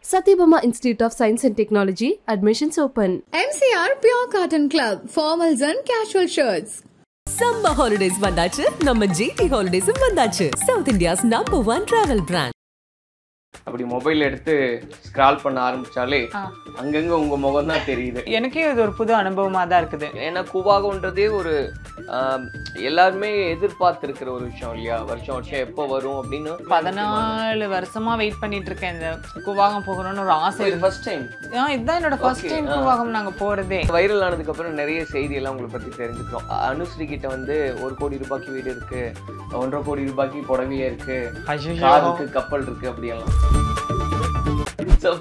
Satyabama Institute of Science and Technology, admissions open. MCR Pure Cotton Club, formals and casual shirts. Summer holidays vandachu, நம்ம GT Holidays vandachu. South India's #1 travel brand. அப்படி mobile எடுத்து scroll பண்ண ஆரம்பிச்சாலே அங்கங்க உங்க முகம் தான் தெரியுது. எனக்கே இது ஒரு புது அனுபவமா தான் இருக்குது. ஏன்னா கூவாகன்றதே ஒரு எல்லாருமே எதிர்பார்த்திருக்கிற ஒரு விஷயம் இல்லையா? வருஷம் வருஷம் எப்போ வரும் அப்படின்னு 14 வருஷமா வெயிட் பண்ணிட்டு இருக்கேன். இந்த கூவாகம் போகணும்னு ஒரு ஆசை. ஃபர்ஸ்ட் டைம் இதுதான் என்னோட ஃபர்ஸ்ட் டைம் கூவாகம் நாங்க போறதே. வைரல் ஆனதுக்கு அப்புறம் நிறைய செய்தி எல்லாம் உங்களை பத்தி தெரிஞ்சுக்கிறோம். அனுஸ்ரீ கிட்ட வந்து 1 கோடி ரூபாய்க்கு வீடு இருக்கு, 1.5 கோடி ரூபாய்க்கு புடவையே இருக்கு, கார் இருக்கு, கப்பல் இருக்கு, அப்படியெல்லாம்.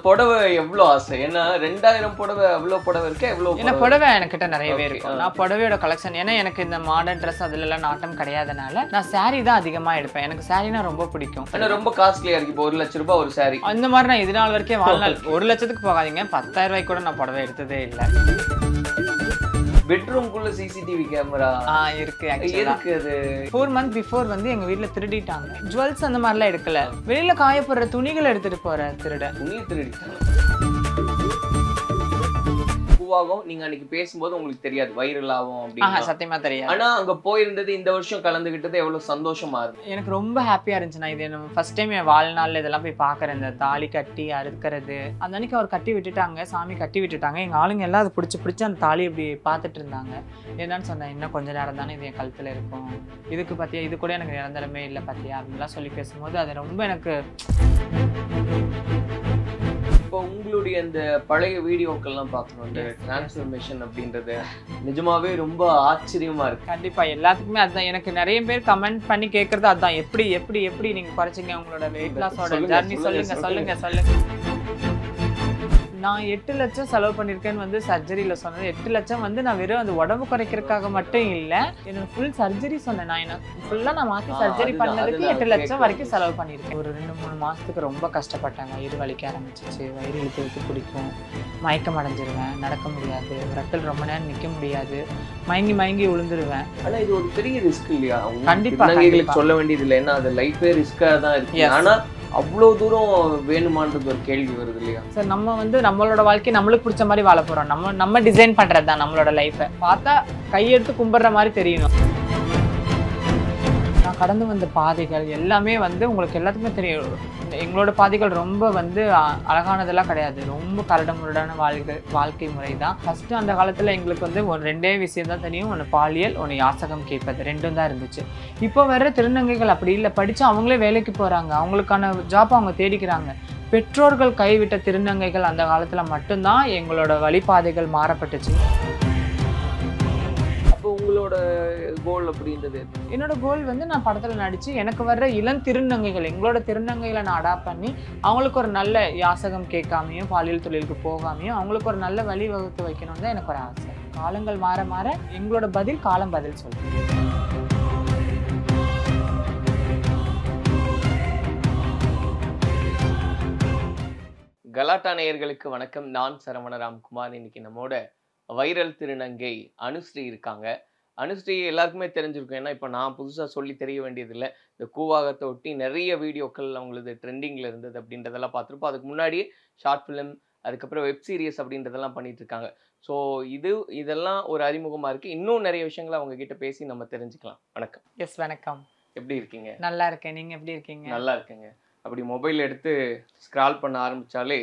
புடவை எவ்வளவு ஆசை? ஏன்னா 2000 புடவை அவ்வளவு புடவை இருக்கு. எவ்வளவு புடவை என்கிட்ட நிறையவே இருக்கும். நான் புடவையோட கலெக்ஷன், ஏன்னா எனக்கு இந்த மாடர்ன் ட்ரெஸ் அதுல எல்லாம் நாட்டம் கிடையாதனால நான் சாரி தான் அதிகமா எடுப்பேன். எனக்கு சாரினா ரொம்ப பிடிக்கும். ஆனா ரொம்ப காஸ்ட்லியா இருக்கு. இப்போ 1 லட்சம் ரூபாய் ஒரு சாரி. அந்த மாதிரி நான் இது நாள் வரைக்கும் வாழ்நாள் 1 லட்சத்துக்கு போகாதீங்க, 10,000 ரூபாய்க்கு கூட நான் புடவை எடுத்ததே இல்லை. பெட்ரூம்குள்ள சிசிடிவி கேமரா இருக்கு. எதுக்கு அது? 4 months பிஃபோர் வந்து எங்க வீட்டுல திருடிட்டாங்க. ஜுவல்ஸ் அந்த மாதிரிலாம் எடுக்கல, வெளியில காயப்படுற துணிகளை எடுத்துட்டு போற திருட. துணியை திருடிட்டாங்க. கூவாகம் நீங்க அன்னைக்கு பேசும்போது உங்களுக்கு தெரியாது வைரல் ஆகும் அப்படின்னு. சத்தியமா தெரியாது. ஆனா அங்க போயிருந்தது, இந்த வருஷம் கலந்துகிட்டது எவ்வளவு சந்தோஷமா இருக்கு. எனக்கு ரொம்ப ஹாப்பியா இருந்துச்சு. நான் இது ஃபர்ஸ்ட் டைம் என் வாழ்நாள்ல இதெல்லாம் போய் பாக்குறேன். இந்த தாலி கட்டி அறுக்கிறது, அந்த அன்னைக்கு அவர் கட்டி விட்டுட்டாங்க, சாமி கட்டி விட்டுட்டாங்க. எங்க ஆளுங்க எல்லாம் அதை பிடிச்சி அந்த தாலி இப்படி பார்த்துட்டு இருந்தாங்க. என்னன்னு சொன்னேன், இன்னும் கொஞ்ச நேரம் தானே இது என் கழுத்துல இருக்கும், இதுக்கு பத்தியா, இது கூட எனக்கு நிரந்தரமே இல்லை பத்தியா அப்படின்லாம் சொல்லி பேசும்போது அது ரொம்ப எனக்கு. இப்போ உங்களுடைய அந்த பழைய வீடியோக்கள்லாம் பார்க்கணும், இந்த டிரான்ஸ்ஃபர்மேஷன் அப்படின்றது நிஜமாவே ரொம்ப ஆச்சரியமா இருக்கு. கண்டிப்பா எல்லாத்துக்குமே அதுதான். எனக்கு நிறைய பேர் கமெண்ட் பண்ணி கேட்கறது அதுதான், எப்படி எப்படி எப்படி நீங்க குறைச்சிங்க உங்களோட வெயிட் லாஸோட ஜர்னி, சொல்லுங்க. நான் 8 லட்சம் செலவு பண்ணியிருக்கேன்னு வந்து சர்ஜரியில் சொன்னது. 8 லட்சம் வந்து நான் வெறும் அந்த உடம்பு குறைக்கிறதுக்காக மட்டும் இல்லை, என்னோட ஃபுல் சர்ஜரி சொன்னேன். நான் ஃபுல்லாக நான் மாற்றி சர்ஜரி பண்ணதுக்கு 8 லட்சம் வரைக்கும் செலவு பண்ணியிருக்கேன். ஒரு 2-3 மாதத்துக்கு ரொம்ப கஷ்டப்பட்டேன். வயிறு வலிக்க ஆரம்பிச்சிச்சு, வயிறு இழுத்து பிடிக்கும், மயக்கம் அடைஞ்சிருவேன், நடக்க முடியாது, ரத்தல் ரொம்ப நேரம் நிற்க முடியாது, மயங்கி விழுந்துருவேன். ஆனால் இது ஒரு பெரிய ரிஸ்க் இல்லையா? கண்டிப்பாக சொல்ல வேண்டியது இல்லை, ஏன்னா அது லைஃபே ரிஸ்காக தான் இருக்கு. ஆனால் அவ்வளோ தூரம் வேணுமான்றது ஒரு கேள்வி வருது இல்லையா? சார் நம்ம வந்து நம்மளோட வாழ்க்கையை நம்மளுக்கு பிடிச்ச மாதிரி வாழ போறோம். நம்ம டிசைன் பண்றது தான் நம்மளோட லைஃபை. பார்த்தா கையெடுத்து கும்பிடுற மாதிரி தெரியணும். நான் கடந்து வந்த பாதைகள் எல்லாமே வந்து உங்களுக்கு எல்லாத்துக்குமே தெரியும். எங்களோட பாதைகள் ரொம்ப வந்து அழகானதெல்லாம் கிடையாது, ரொம்ப கரடுமுரடான வாழ்க்கை முறை தான். ஃபர்ஸ்ட் அந்த காலத்துல எங்களுக்கு வந்து ஒரு 2 விஷயம் தான் தெரியும், ஒன்று பாலியல், ஒன்று யாசகம் கேட்பது, 2 தான் இருந்துச்சு. இப்போ வர்ற திருநங்கைகள் அப்படி இல்லை, படிச்சு அவங்களே வேலைக்கு போறாங்க, அவங்களுக்கான ஜாப் அவங்க தேடிக்கிறாங்க. பெற்றோர்கள் கைவிட்ட திருநங்கைகள் அந்த காலத்துல மட்டும்தான் எங்களோட வழிபாதைகள் மாறப்பட்டுச்சு. உங்களோட கோல் அப்படின்றது? என்னோட கோல் வந்து நான் படத்துல நடிச்சு எனக்கு வர்ற இளம் திருநங்கைகள், எங்களோட திருநங்கைகளை நான் அடாப்ட் பண்ணி அவங்களுக்கு ஒரு நல்ல யாசகம் கேட்காமையும் பாலியல் தொழிலுக்கு போகாமையும் அவங்களுக்கு ஒரு நல்ல வழி வகுத்து வைக்கணும் தான் எனக்கு ஒரு ஆசை. காலங்கள் மாற மாற எங்களோட பதில் காலம் பதில் சொல்றேன். கலாட்டா நேயர்களுக்கு வணக்கம். நான் சரவண ராம்குமார். இன்னைக்கு நம்மோட வைரல் திருநங்கை அனுஸ்ரீ இருக்காங்க. அனுஸ்ரீ எல்லாருக்குமே தெரிஞ்சிருக்கும், ஏன்னா இப்போ நான் புதுசாக சொல்லி தெரிய வேண்டியதில்லை. இந்த கூவாகத்தை ஒட்டி நிறைய வீடியோக்கள் அவங்களது ட்ரெண்டிங்கில் இருந்தது அப்படின்றதெல்லாம் பார்த்துருப்போம். அதுக்கு முன்னாடியே ஷார்ட் ஃபிலிம், அதுக்கப்புறம் வெப் சீரிஸ் அப்படின்றதெல்லாம் பண்ணிட்டு இருக்காங்க. ஸோ இதெல்லாம் ஒரு அறிமுகமாக இருக்குது. இன்னும் நிறைய விஷயங்களை அவங்க கிட்ட பேசி நம்ம தெரிஞ்சுக்கலாம். வணக்கம். எஸ் வணக்கம். எப்படி இருக்கீங்க? நல்லா இருக்கேன், நீங்கள் எப்படி இருக்கீங்க? நல்லா இருக்கேங்க. அப்படி மொபைல் எடுத்து ஸ்க்ரால் பண்ண ஆரம்பிச்சாலே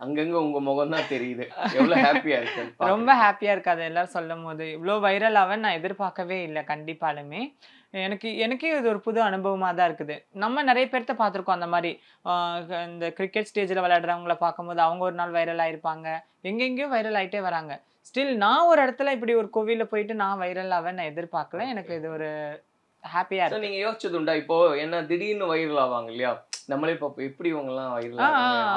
அங்கங்க உங்க முகம் தான் தெரியுது. எவ்வளவு ஹாப்பியா இருக்கு? ரொம்ப ஹாப்பியா இருக்கு அது எல்லாரும் சொல்லும் போது. இவ்வளோ வைரல் ஆவன்னு நான் எதிர்பார்க்கவே இல்லை. கண்டிப்பாலுமே எனக்கே இது ஒரு புது அனுபவமாக தான் இருக்குது. நம்ம நிறைய பேர்த்த பார்த்துருக்கோம் அந்த மாதிரி. இந்த கிரிக்கெட் ஸ்டேஜில் விளையாடுறவங்கள பார்க்கும்போது அவங்க ஒரு நாள் வைரல் ஆயிருப்பாங்க, எங்கெங்கேயோ வைரல் ஆகிட்டே வராங்க. ஸ்டில் நான் ஒரு இடத்துல இப்படி ஒரு கோவிலில் போயிட்டு நான் வைரல் ஆவேன்னு நான் எதிர்பார்க்கல. எனக்கு இது ஒரு ஹாப்பியா இருக்கு. நீங்க யோசிச்சது உண்டா? இப்போ என்ன திடீர்னு வைரல் ஆவாங்க இல்லையா? நம்மளே இப்போ எப்படி இவங்க எல்லாம் வைரல்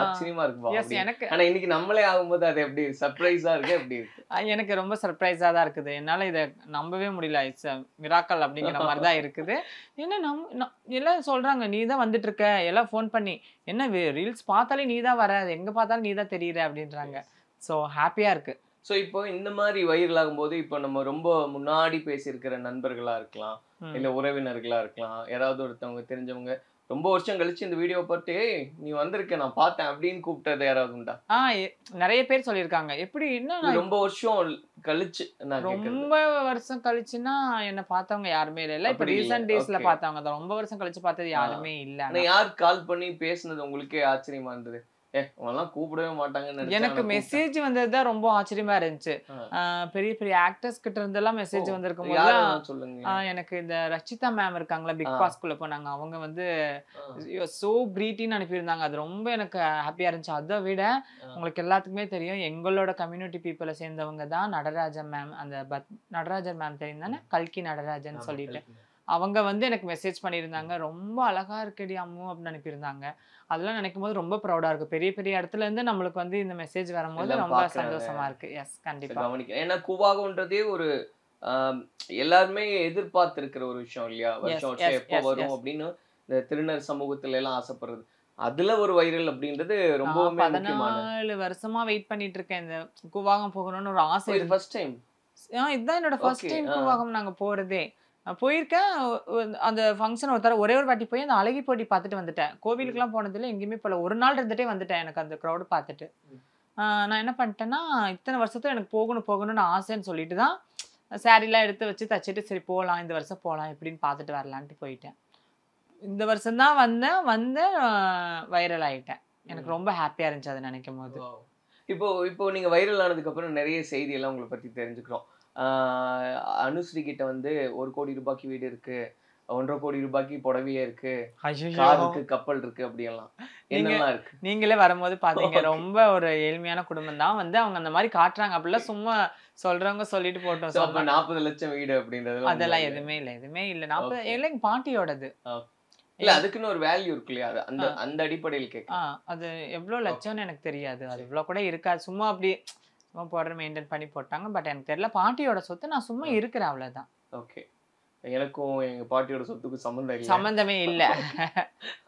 ஆச்சரியமா இருக்கு எனக்கு. ஆனா இன்னைக்கு நம்மளே ஆகும்போது அது எப்படி சர்ப்ரைஸா இருக்கு? எப்படி இருக்கு? எனக்கு ரொம்ப சர்ப்ரைஸா தான் இருக்குது. என்னால இதை நம்பவே முடியல. இட்ஸ் மிராக்கல் அப்படிங்கிற மாதிரி தான் இருக்குது. ஏன்னா எல்லாம் சொல்றாங்க, நீ தான் வந்துட்டு இருக்க, எல்லாம் ஃபோன் பண்ணி என்ன ரீல்ஸ் பார்த்தாலே நீ தான் வர, எங்க பார்த்தாலும் நீ தான் தெரியுற அப்படின்றாங்க. ஸோ ஹாப்பியா இருக்கு. ஸோ இப்போ இந்த மாதிரி வைரல் ஆகும்போது இப்போ நம்ம ரொம்ப முன்னாடி பேசியிருக்கிற நண்பர்களா இருக்கலாம், இல்லை உறவினர்களா இருக்கலாம், யாராவது ஒருத்தவங்க தெரிஞ்சவங்க ரொம்ப வருஷம் கழிச்சு இந்த வீடியோ பார்த்து நீ வந்திருக்க நான் பார்த்தேன் அப்படின்னு கூப்பிட்டது யாராவது உண்டா? நிறைய பேர் சொல்லியிருக்காங்க. எப்படி என்ன ரொம்ப வருஷம் கழிச்சு நான் ரொம்ப வருஷம் கழிச்சுன்னா என்ன பார்த்தவங்க யாருமே இல்ல. இப்ப ரீசன்ட் டேஸ்ல பார்த்தவங்க தான். ரொம்ப வருஷம் கழிச்சு பார்த்தது யாருமே இல்ல. யார் கால் பண்ணி பேசுனது உங்களுக்கே ஆச்சரியமா இருந்தது? அவங்கெல்லாம் கூப்பிடவே மாட்டாங்கன்னு எனக்கு மெசேஜ் வந்ததுதான் ரொம்ப ஆச்சரியமா இருந்துச்சு. பெரிய பெரிய ஆக்டர்ஸ் கிட்ட இருந்தெல்லாம் மெசேஜ் வந்திருக்கும் போது எனக்கு இந்த ரச்சிதா மேம் இருக்காங்களா பிக் பாஸ்குள்ள போனாங்க, அவங்க வந்து சோ பிரீட்டின்னு அனுப்பியிருந்தாங்க. அது ரொம்ப எனக்கு ஹாப்பியா இருந்துச்சு. அதை விட உங்களுக்கு எல்லாத்துக்குமே தெரியும் எங்களோட கம்யூனிட்டி பீப்புளை சேர்ந்தவங்க தான் நடராஜன் மேம். அந்த நடராஜன் மேம் தெரியும் தானே, கல்கி நடராஜன் சொல்லிட்டு அவங்க வந்து எனக்கு மெசேஜ் பண்ணியிருந்தாங்க. ரொம்ப அழகா இருக்குடி அம்மு அப்படின்னு அனுப்பியிருந்தாங்க. அதெல்லாம் நினைக்கும் போது ரொம்ப ப்ரௌடா இருக்கு. பெரிய பெரிய இடத்துல இருந்து நம்மளுக்கு வந்து இந்த மெசேஜ் வரும்போது ரொம்ப சந்தோஷமா இருக்கு. எஸ், கண்டிப்பா. ஏன்னா கூவாகன்றதே ஒரு எல்லாருமே எதிர்பார்த்து இருக்கிற ஒரு விஷயம் இல்லையா? வருஷம் வருஷம் எப்போ வரும் அப்படின்னு இந்த திருநர் சமூகத்துல எல்லாம் ஆசைப்படுறது. அதுல ஒரு வைரல் அப்படின்றது ரொம்பவுமே முக்கியமான. 14 வருஷமா வெயிட் பண்ணிட்டு இருக்கேன் இந்த கூவாகம் போகணும்னு ஒரு ஆசை. இது ஃபர்ஸ்ட் டைம்? இதுதான் என்னோட ஃபர்ஸ்ட் டைம் கூவாகம் நாங்க போறதே. போயிருக்கேன். அந்த ஃபங்க்ஷன் ஒரே ஒரு வாட்டி போய் அந்த அழகி போட்டி பார்த்துட்டு வந்துட்டேன். கோவிலுக்குலாம் போனதில்லை, எங்கேயுமே போல. ஒரு நாள் இருந்துட்டே வந்துட்டேன் எனக்கு அந்த க்ரௌடு பார்த்துட்டு. நான் என்ன பண்ணிட்டேன்னா இத்தனை வருஷத்துல எனக்கு போகணும்னு ஆசைன்னு சொல்லிட்டு தான் சாரீலாம் எடுத்து வச்சு தச்சுட்டு சரி போகலாம் இந்த வருஷம் போகலாம் எப்படின்னு பார்த்துட்டு வரலான்ட்டு போயிட்டேன். இந்த வருஷம் தான் வந்து வைரல் ஆகிட்டேன். எனக்கு ரொம்ப ஹாப்பியாக இருந்துச்சு அதை நினைக்கும் போது. இப்போ நீங்கள் வைரல் ஆனதுக்கு அப்புறம் நிறைய செய்தியெல்லாம் உங்களை பற்றி தெரிஞ்சுக்கிறோம். அனுஸ்ரீ கிட்ட வந்து 1 கோடி ரூபாய்க்கு வீடு இருக்கு, 1.5 கோடி ரூபாய்க்கு புடவையே இருக்கு, கார் இருக்கு, கப்பல் இருக்கு, அப்படியெல்லாம் என்னெல்லாம் இருக்கு? நீங்களே வரும்போது பாத்தீங்க ரொம்ப ஒரு ஏழ்மையான குடும்பம் தான் வந்து அவங்க அந்த மாதிரி காட்டுறாங்க. அப்படிலாம் சும்மா சொல்றவங்க சொல்லிட்டு போட்டோம். 40 லட்சம் வீடு அப்படின்றது அதெல்லாம் எதுவுமே இல்ல. 40 எங்க பாட்டியோடது இல்ல, அதுக்குன்னு ஒரு வேல்யூ இருக்கு இல்லையா? அந்த அடிப்படையில் கேட்க அது எவ்வளவு லட்சம்னு எனக்கு தெரியாது. அது இவ்வளவு கூட இருக்காது. சும்மா அப்படி போடுற மெயின்டைன் பண்ணி போட்டாங்க. பட் எனக்கு தெரியல, பாட்டியோட சொத்து நான் சும்மா இருக்கிறேன் அவ்வளவுதான். ஓகே, எனக்கும் எங்க பாட்டியோட சொத்துக்கும் சம்பந்தமே இல்ல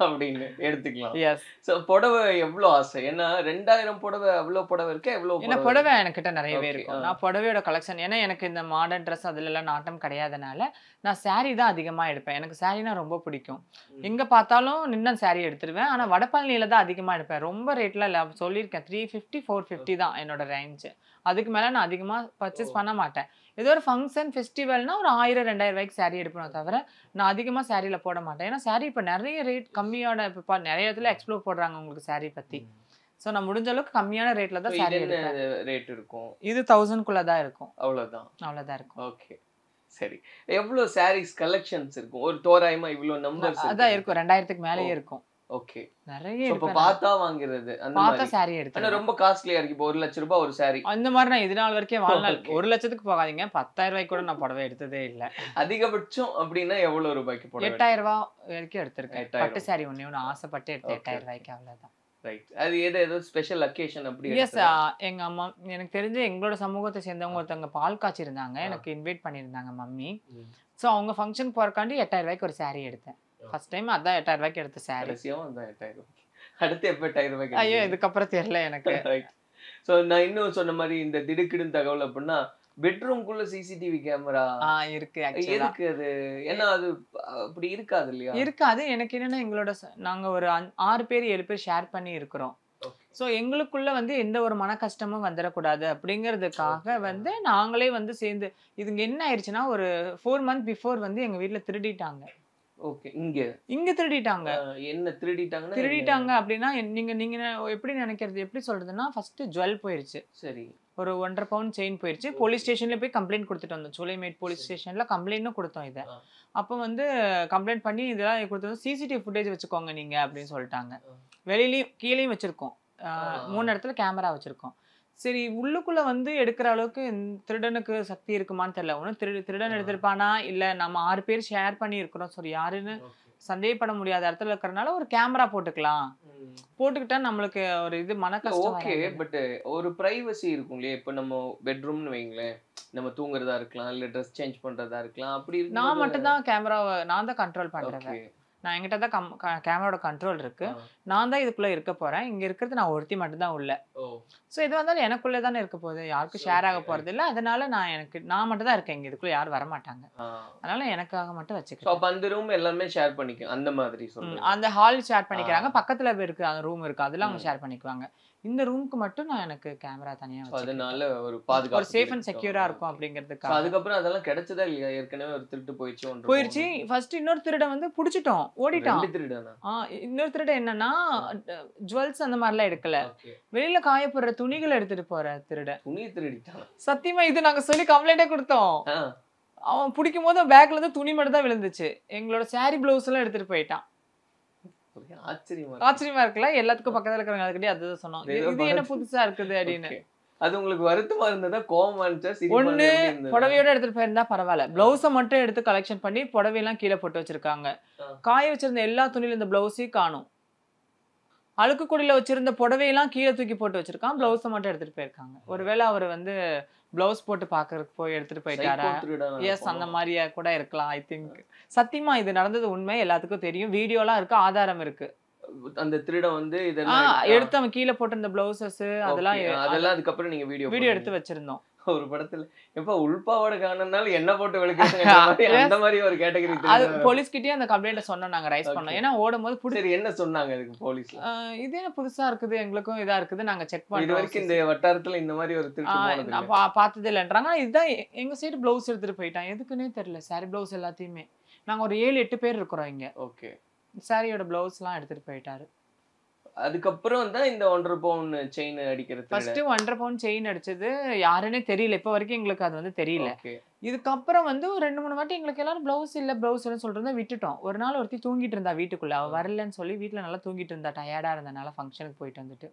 அப்படின்னு எடுத்துக்கலாம். எஸ். சோ புடவை எவ்வளவு ஆசை? ஏன்னா 2000 புடவை அவ்வளவு புடவை இருக்கு. எவ்வளவு புடவை என்கிட்ட நிறையவே இருக்கும். நான் புடவையோட கலெக்ஷன், ஏன்னா எனக்கு இந்த மாடர்ன் ட்ரெஸ் அதுல எல்லாம் நாட்டம் கிடையாதனால நான் சாரீ தான் அதிகமா எடுப்பேன். எனக்கு சாரீனா ரொம்ப பிடிக்கும். எங்க பார்த்தாலும் நின்று சாரீ எடுத்துருவேன். ஆனா வடபழனியில தான் அதிகமா எடுப்பேன். ரொம்ப ரேட்ல இல்ல, சொல்லியிருக்கேன் 350 450 தான் என்னோட ரேஞ்சு. அதுக்கு மேல நான் அதிகமா பர்ச்சேஸ் பண்ண மாட்டேன். ஏதோ ஒரு ஃபங்க்ஷன் ஃபெஸ்டிவல்னா ஒரு 1000-2000 ரூபாய்க்கு சாரீ எடுப்பேன் தவிர நான் அதிகமா சாரீல போட மாட்டேன். ஏன்னா சாரீ இப்ப நிறைய ரேட் கம்மியோட இப்ப நிறைய இடத்துல எக்ஸ்ப்ளோர் போடுறாங்க உங்களுக்கு சாரீ பத்தி. சோ நான் முடிஞ்ச அளவுக்கு கம்மியான ரேட்ல தான் சாரீ எடுப்பேன். ரேட் இருக்கும் இது 1000 குள்ள தான் இருக்கும். அவ்வளவுதான் இருக்கும். ஓகே, சரி. எவ்வளவு சாரீஸ் கலெக்ஷன்ஸ் இருக்கும்? ஒரு தோராயமா இவ்வளவு நம்பர்ஸ் அதான் இருக்கும். 2000க்கு மேலயே இருக்கும். ஓகே, நிறைய இப்ப பார்த்தா வாங்குறது அந்த பார்த்தா சாரி எடுத்து. ஆனா ரொம்ப காஸ்ட்லியா இருக்கு. இப்போ 1 லட்சம் ரூபாய் ஒரு சாரி. அந்த மாதிரி நான் இது நாள் வரைக்கும் வாழ்நாள் 1 லட்சத்துக்கு போகாதீங்க, 10,000 ரூபாய்க்கு கூட நான் புடவை எடுத்ததே இல்ல. அதிகபட்சம் அப்படின்னா எவ்வளவு ரூபாய்க்கு புடவை? 8000 ரூபாய் வரைக்கும் எடுத்திருக்கேன். பட்டு சாரி ஒண்ணு ஆசைப்பட்டு எடுத்து 8000 ரூபாய்க்கு, அவ்வளவுதான். ரைட். அது ஏதோ ஸ்பெஷல் அக்கேஷன் அப்படி? எஸ். எங்க அம்மா, எனக்கு தெரிஞ்ச எங்களோட சமூகத்தை சேர்ந்தவங்க ஒருத்தவங்க பால் காய்ச்சி இருந்தாங்க, எனக்கு இன்வைட் பண்ணியிருந்தாங்க மம்மி. ஸோ அவங்க ஃபங்க்ஷன் போறக்காண்டி 8000 ரூபாய்க்கு ஒரு சாரி எடுத்தேன். ஃபர்ஸ்ட் டைம் அதான் 8000 ரூபாய்க்கு எடுத்த சாரி. அடுத்து எப்ப 8000 ரூபாய்க்கு? ஐயோ, இதுக்கப்புறம் தெரியல எனக்கு. ரைட். ஸோ நான் இன்னும் சொன்ன மாதிரி இந்த திடுக்கிடும் தகவல் அப்படின்னா பெட்ரூம்குள்ள சிசிடிவி கேமரா இருக்கு. எதுக்கு அது? ஏன்னா அது அப்படி இருக்காது இல்லையா? இருக்காது. எனக்கு என்னன்னா எங்களோட நாங்க ஒரு 6 பேர் 7 பேர் ஷேர் பண்ணி இருக்கிறோம். ஸோ எங்களுக்குள்ள வந்து எந்த ஒரு மன கஷ்டமும் வந்துடக்கூடாது அப்படிங்கிறதுக்காக வந்து நாங்களே வந்து சேர்ந்து இதுங்க என்ன ஆயிடுச்சுன்னா ஒரு 4 months பிஃபோர் வந்து எங்க வீட்டுல திருடிட்டாங்க. ஓகே, இங்க திருடிட்டாங்க. என்ன திருடிட்டாங்கன்னா? திருடிட்டாங்க அப்படின்னா நீங்க எப்படி நினைக்கிறது, எப்படி சொல்றதுன்னா ஃபர்ஸ்ட் ஜுவல் போயிருச்சு. சரி. ஒரு 1.5 பவுண்ட் செயின் போயிருச்சு. போலீஸ் ஸ்டேஷன்ல போய் கம்ப்ளைண்ட் கொடுத்துட்டு வந்தோம். சூளைமேட் போலீஸ் ஸ்டேஷன்ல கம்ப்ளைண்ட்டும் கொடுத்தோம். இதை அப்போ வந்து கம்ப்ளைண்ட் பண்ணி இதெல்லாம் கொடுத்தோம். சிசிடிவி ஃபுட்டேஜ் வச்சுக்கோங்க நீங்க அப்படின்னு சொல்லிட்டாங்க. வெளியிலயும் கீழேயும் வச்சிருக்கோம். 3 இடத்துல கேமரா வச்சிருக்கோம். சரி, உள்ளுக்குள்ள வந்து எடுக்கிற அளவுக்கு திருடனுக்கு சக்தி இருக்குமான்னு தெரியல. ஒன்னும் திருடன் எடுத்திருப்பானா இல்ல நம்ம 6 பேர் ஷேர் பண்ணி இருக்கிறோம். சரி, யாருன்னு சந்தேகப்பட முடியாத இடத்துல இருக்கிறனால ஒரு கேமரா போட்டுக்கலாம். போட்டுக்கிட்டா நம்மளுக்கு ஒரு இது மன கஷ்டம். ஓகே, பட் ஒரு பிரைவசி இருக்கும் இல்லையா? இப்ப நம்ம பெட்ரூம்னு வைங்களேன், நம்ம தூங்குறதா இருக்கலாம், இல்ல ட்ரெஸ் சேஞ்ச் பண்றதா இருக்கலாம். அப்படி நான் மட்டும் தான் கேமராவை நான் தான் கண்ட்ரோல் பண்றேன். நான் என்கிட்ட தான் கேமராவோட கண்ட்ரோல் இருக்கு. நான் தான் இதுக்குள்ள இருக்க போறேன். இங்க இருக்கிறது நான் ஒருத்தி மட்டும் தான் உள்ள. ஸோ இது வந்தாலும் எனக்குள்ளே தானே இருக்க போகுது, யாருக்கும் ஷேர் ஆக போறது இல்லை. அதனால நான் மட்டும் தான் இருக்கேன் இங்க, இதுக்குள்ள யாரும் வர மாட்டாங்க. அதனால எனக்காக மட்டும் வச்சுக்கிறேன். அந்த ரூம் எல்லாமே ஷேர் பண்ணிக்க அந்த மாதிரி சொல்றேன். அந்த ஹால் ஷேர் பண்ணிக்கிறாங்க, பக்கத்துல இருக்கு அந்த ரூம் இருக்கு, அதெல்லாம் அவங்க ஷேர் பண்ணிக்குவாங்க. இந்த ரூமுக்கு மட்டும் நான் எனக்கு கேமரா தனியா வச்சிருக்கேன். அதனால ஒரு பாதுகாப்பு, ஒரு சேஃப் அண்ட் செக்யூரா இருக்கும் அப்படிங்கிறதுக்காக. அதுக்கப்புறம் அதெல்லாம் கிடைச்சதா இல்லையா? ஏற்கனவே ஒரு திருட்டு போயிடுச்சு. ஃபர்ஸ்ட் இன்னொரு திருடன் வந்து புடிச்சிட்டோம், ஓடிட்டான். இன்னொரு திருடன் என்னன்னா ஜுவல்ஸ் அந்த மாதிரிலாம் எடுக்கல, வெளியில காயப்படுற துணிகளை எடுத்துட்டு போற திருடன். துணி திருடிட்டான். சத்தியமா இது நாங்க சொல்லி கம்ப்ளைண்டே கொடுத்தோம். அவன் பிடிக்கும் போது பேக்ல இருந்து துணி மட்டும் தான் விழுந்துச்சு. எங்களோட சாரி பிளவுஸ் எல்லாம் எடுத்துட்டு போயிட்டான். ஆச்சரியமா இருக்குல்ல? எல்லாத்துக்கும் பக்கத்துல இருக்கிறவங்க அதுக்கிட்டே அதுதான் சொன்னோம், இது என்ன புதுசா இருக்குது அப்படின்னு. அது உங்களுக்கு வருத்தமா இருந்ததா, கோவமா இருந்துச்சா? ஒண்ணு புடவையோட எடுத்துட்டு போயிருந்தா பரவாயில்ல, பிளவுஸை மட்டும் எடுத்து கலெக்ஷன் பண்ணி புடவையெல்லாம் கீழே போட்டு வச்சிருக்காங்க. காய வச்சிருந்த எல்லா துணியில இந்த பிளவுஸையும் காணும். அழுக்கு குடியில வச்சிருந்த புடவையெல்லாம் கீழே தூக்கி போட்டு வச்சிருக்கான், பிளவுஸை மட்டும் எடுத்துட்டு போயிருக்காங்க. ஒருவேளை அவர் வந்து பிளவுஸ் போட்டு பாக்குறதுக்கு போய் எடுத்துட்டு போயிட்டாரா? எஸ், அந்த மாதிரியா கூட இருக்கலாம் ஐ திங்க். சத்தியமா இது நடந்தது உண்மை, எல்லாத்துக்கும் தெரியும், வீடியோலாம் இருக்கு, ஆதாரம் இருக்கு. அந்த திருடன் வந்து இதெல்லாம் எடுத்து அவன் கீழே போட்டிருந்த பிளவுசஸ் அதெல்லாம் அதுக்கப்புறம் நீங்க வீடியோ எடுத்து வச்சிருந்தோம். ஒரு படத்துல எப்ப உள்பாவோட காணனால என்ன போட்டு விளக்குறாங்க அந்த மாதிரி ஒரு கேட்டகரி. அது போலீஸ் கிட்டயே அந்த கம்ப்ளைண்ட் சொன்னோம், நாங்க ரைஸ் பண்ணோம். ஏன்னா ஓடும்போது சரி என்ன சொன்னாங்க அதுக்கு போலீஸ்ல? இது என்ன புதுசா இருக்குது, எங்களுக்கும் இதா இருக்குது, நாங்க செக் பண்ணோம். இது வரைக்கும் இந்த வட்டாரத்துல இந்த மாதிரி ஒரு திருட்டு நான் பார்த்தது இல்லைன்றாங்க. இதுதான் எங்க சைடு பிளவுஸ் எடுத்துட்டு போயிட்டான், எதுக்குன்னே தெரியல. சாரி பிளவுஸ் எல்லாத்தையுமே நாங்க ஒரு 7-8 பேர் இருக்கிறோம் இங்க. ஓகே, சாரியோட பிளவுஸ் எல்லாம் எடுத்துட்டு போயிட்டாரு. அதுக்கப்புறம் தான் இந்த 1.5 பவுன் செயின் அடிக்கிறது. ஃபர்ஸ்ட் 1.5 பவுன் செயின் அடிச்சது யாருன்னே தெரியல, இப்ப வரைக்கும் எங்களுக்கு அது வந்து தெரியல. இதுக்கப்புறம் வந்து ஒரு 2-3 வாட்டி எங்களுக்கு எல்லாரும் பிளவுஸ் இல்லைன்னு சொல்லிட்டு விட்டுட்டோம். ஒரு நாள் ஒருத்தி தூங்கிட்டு இருந்தா வீட்டுக்குள்ள, அவ வரலன்னு சொல்லி வீட்டுல நல்லா தூங்கிட்டு இருந்தா, டயர்டா இருந்தனால ஃபங்க்ஷனுக்கு போயிட்டு வந்துட்டு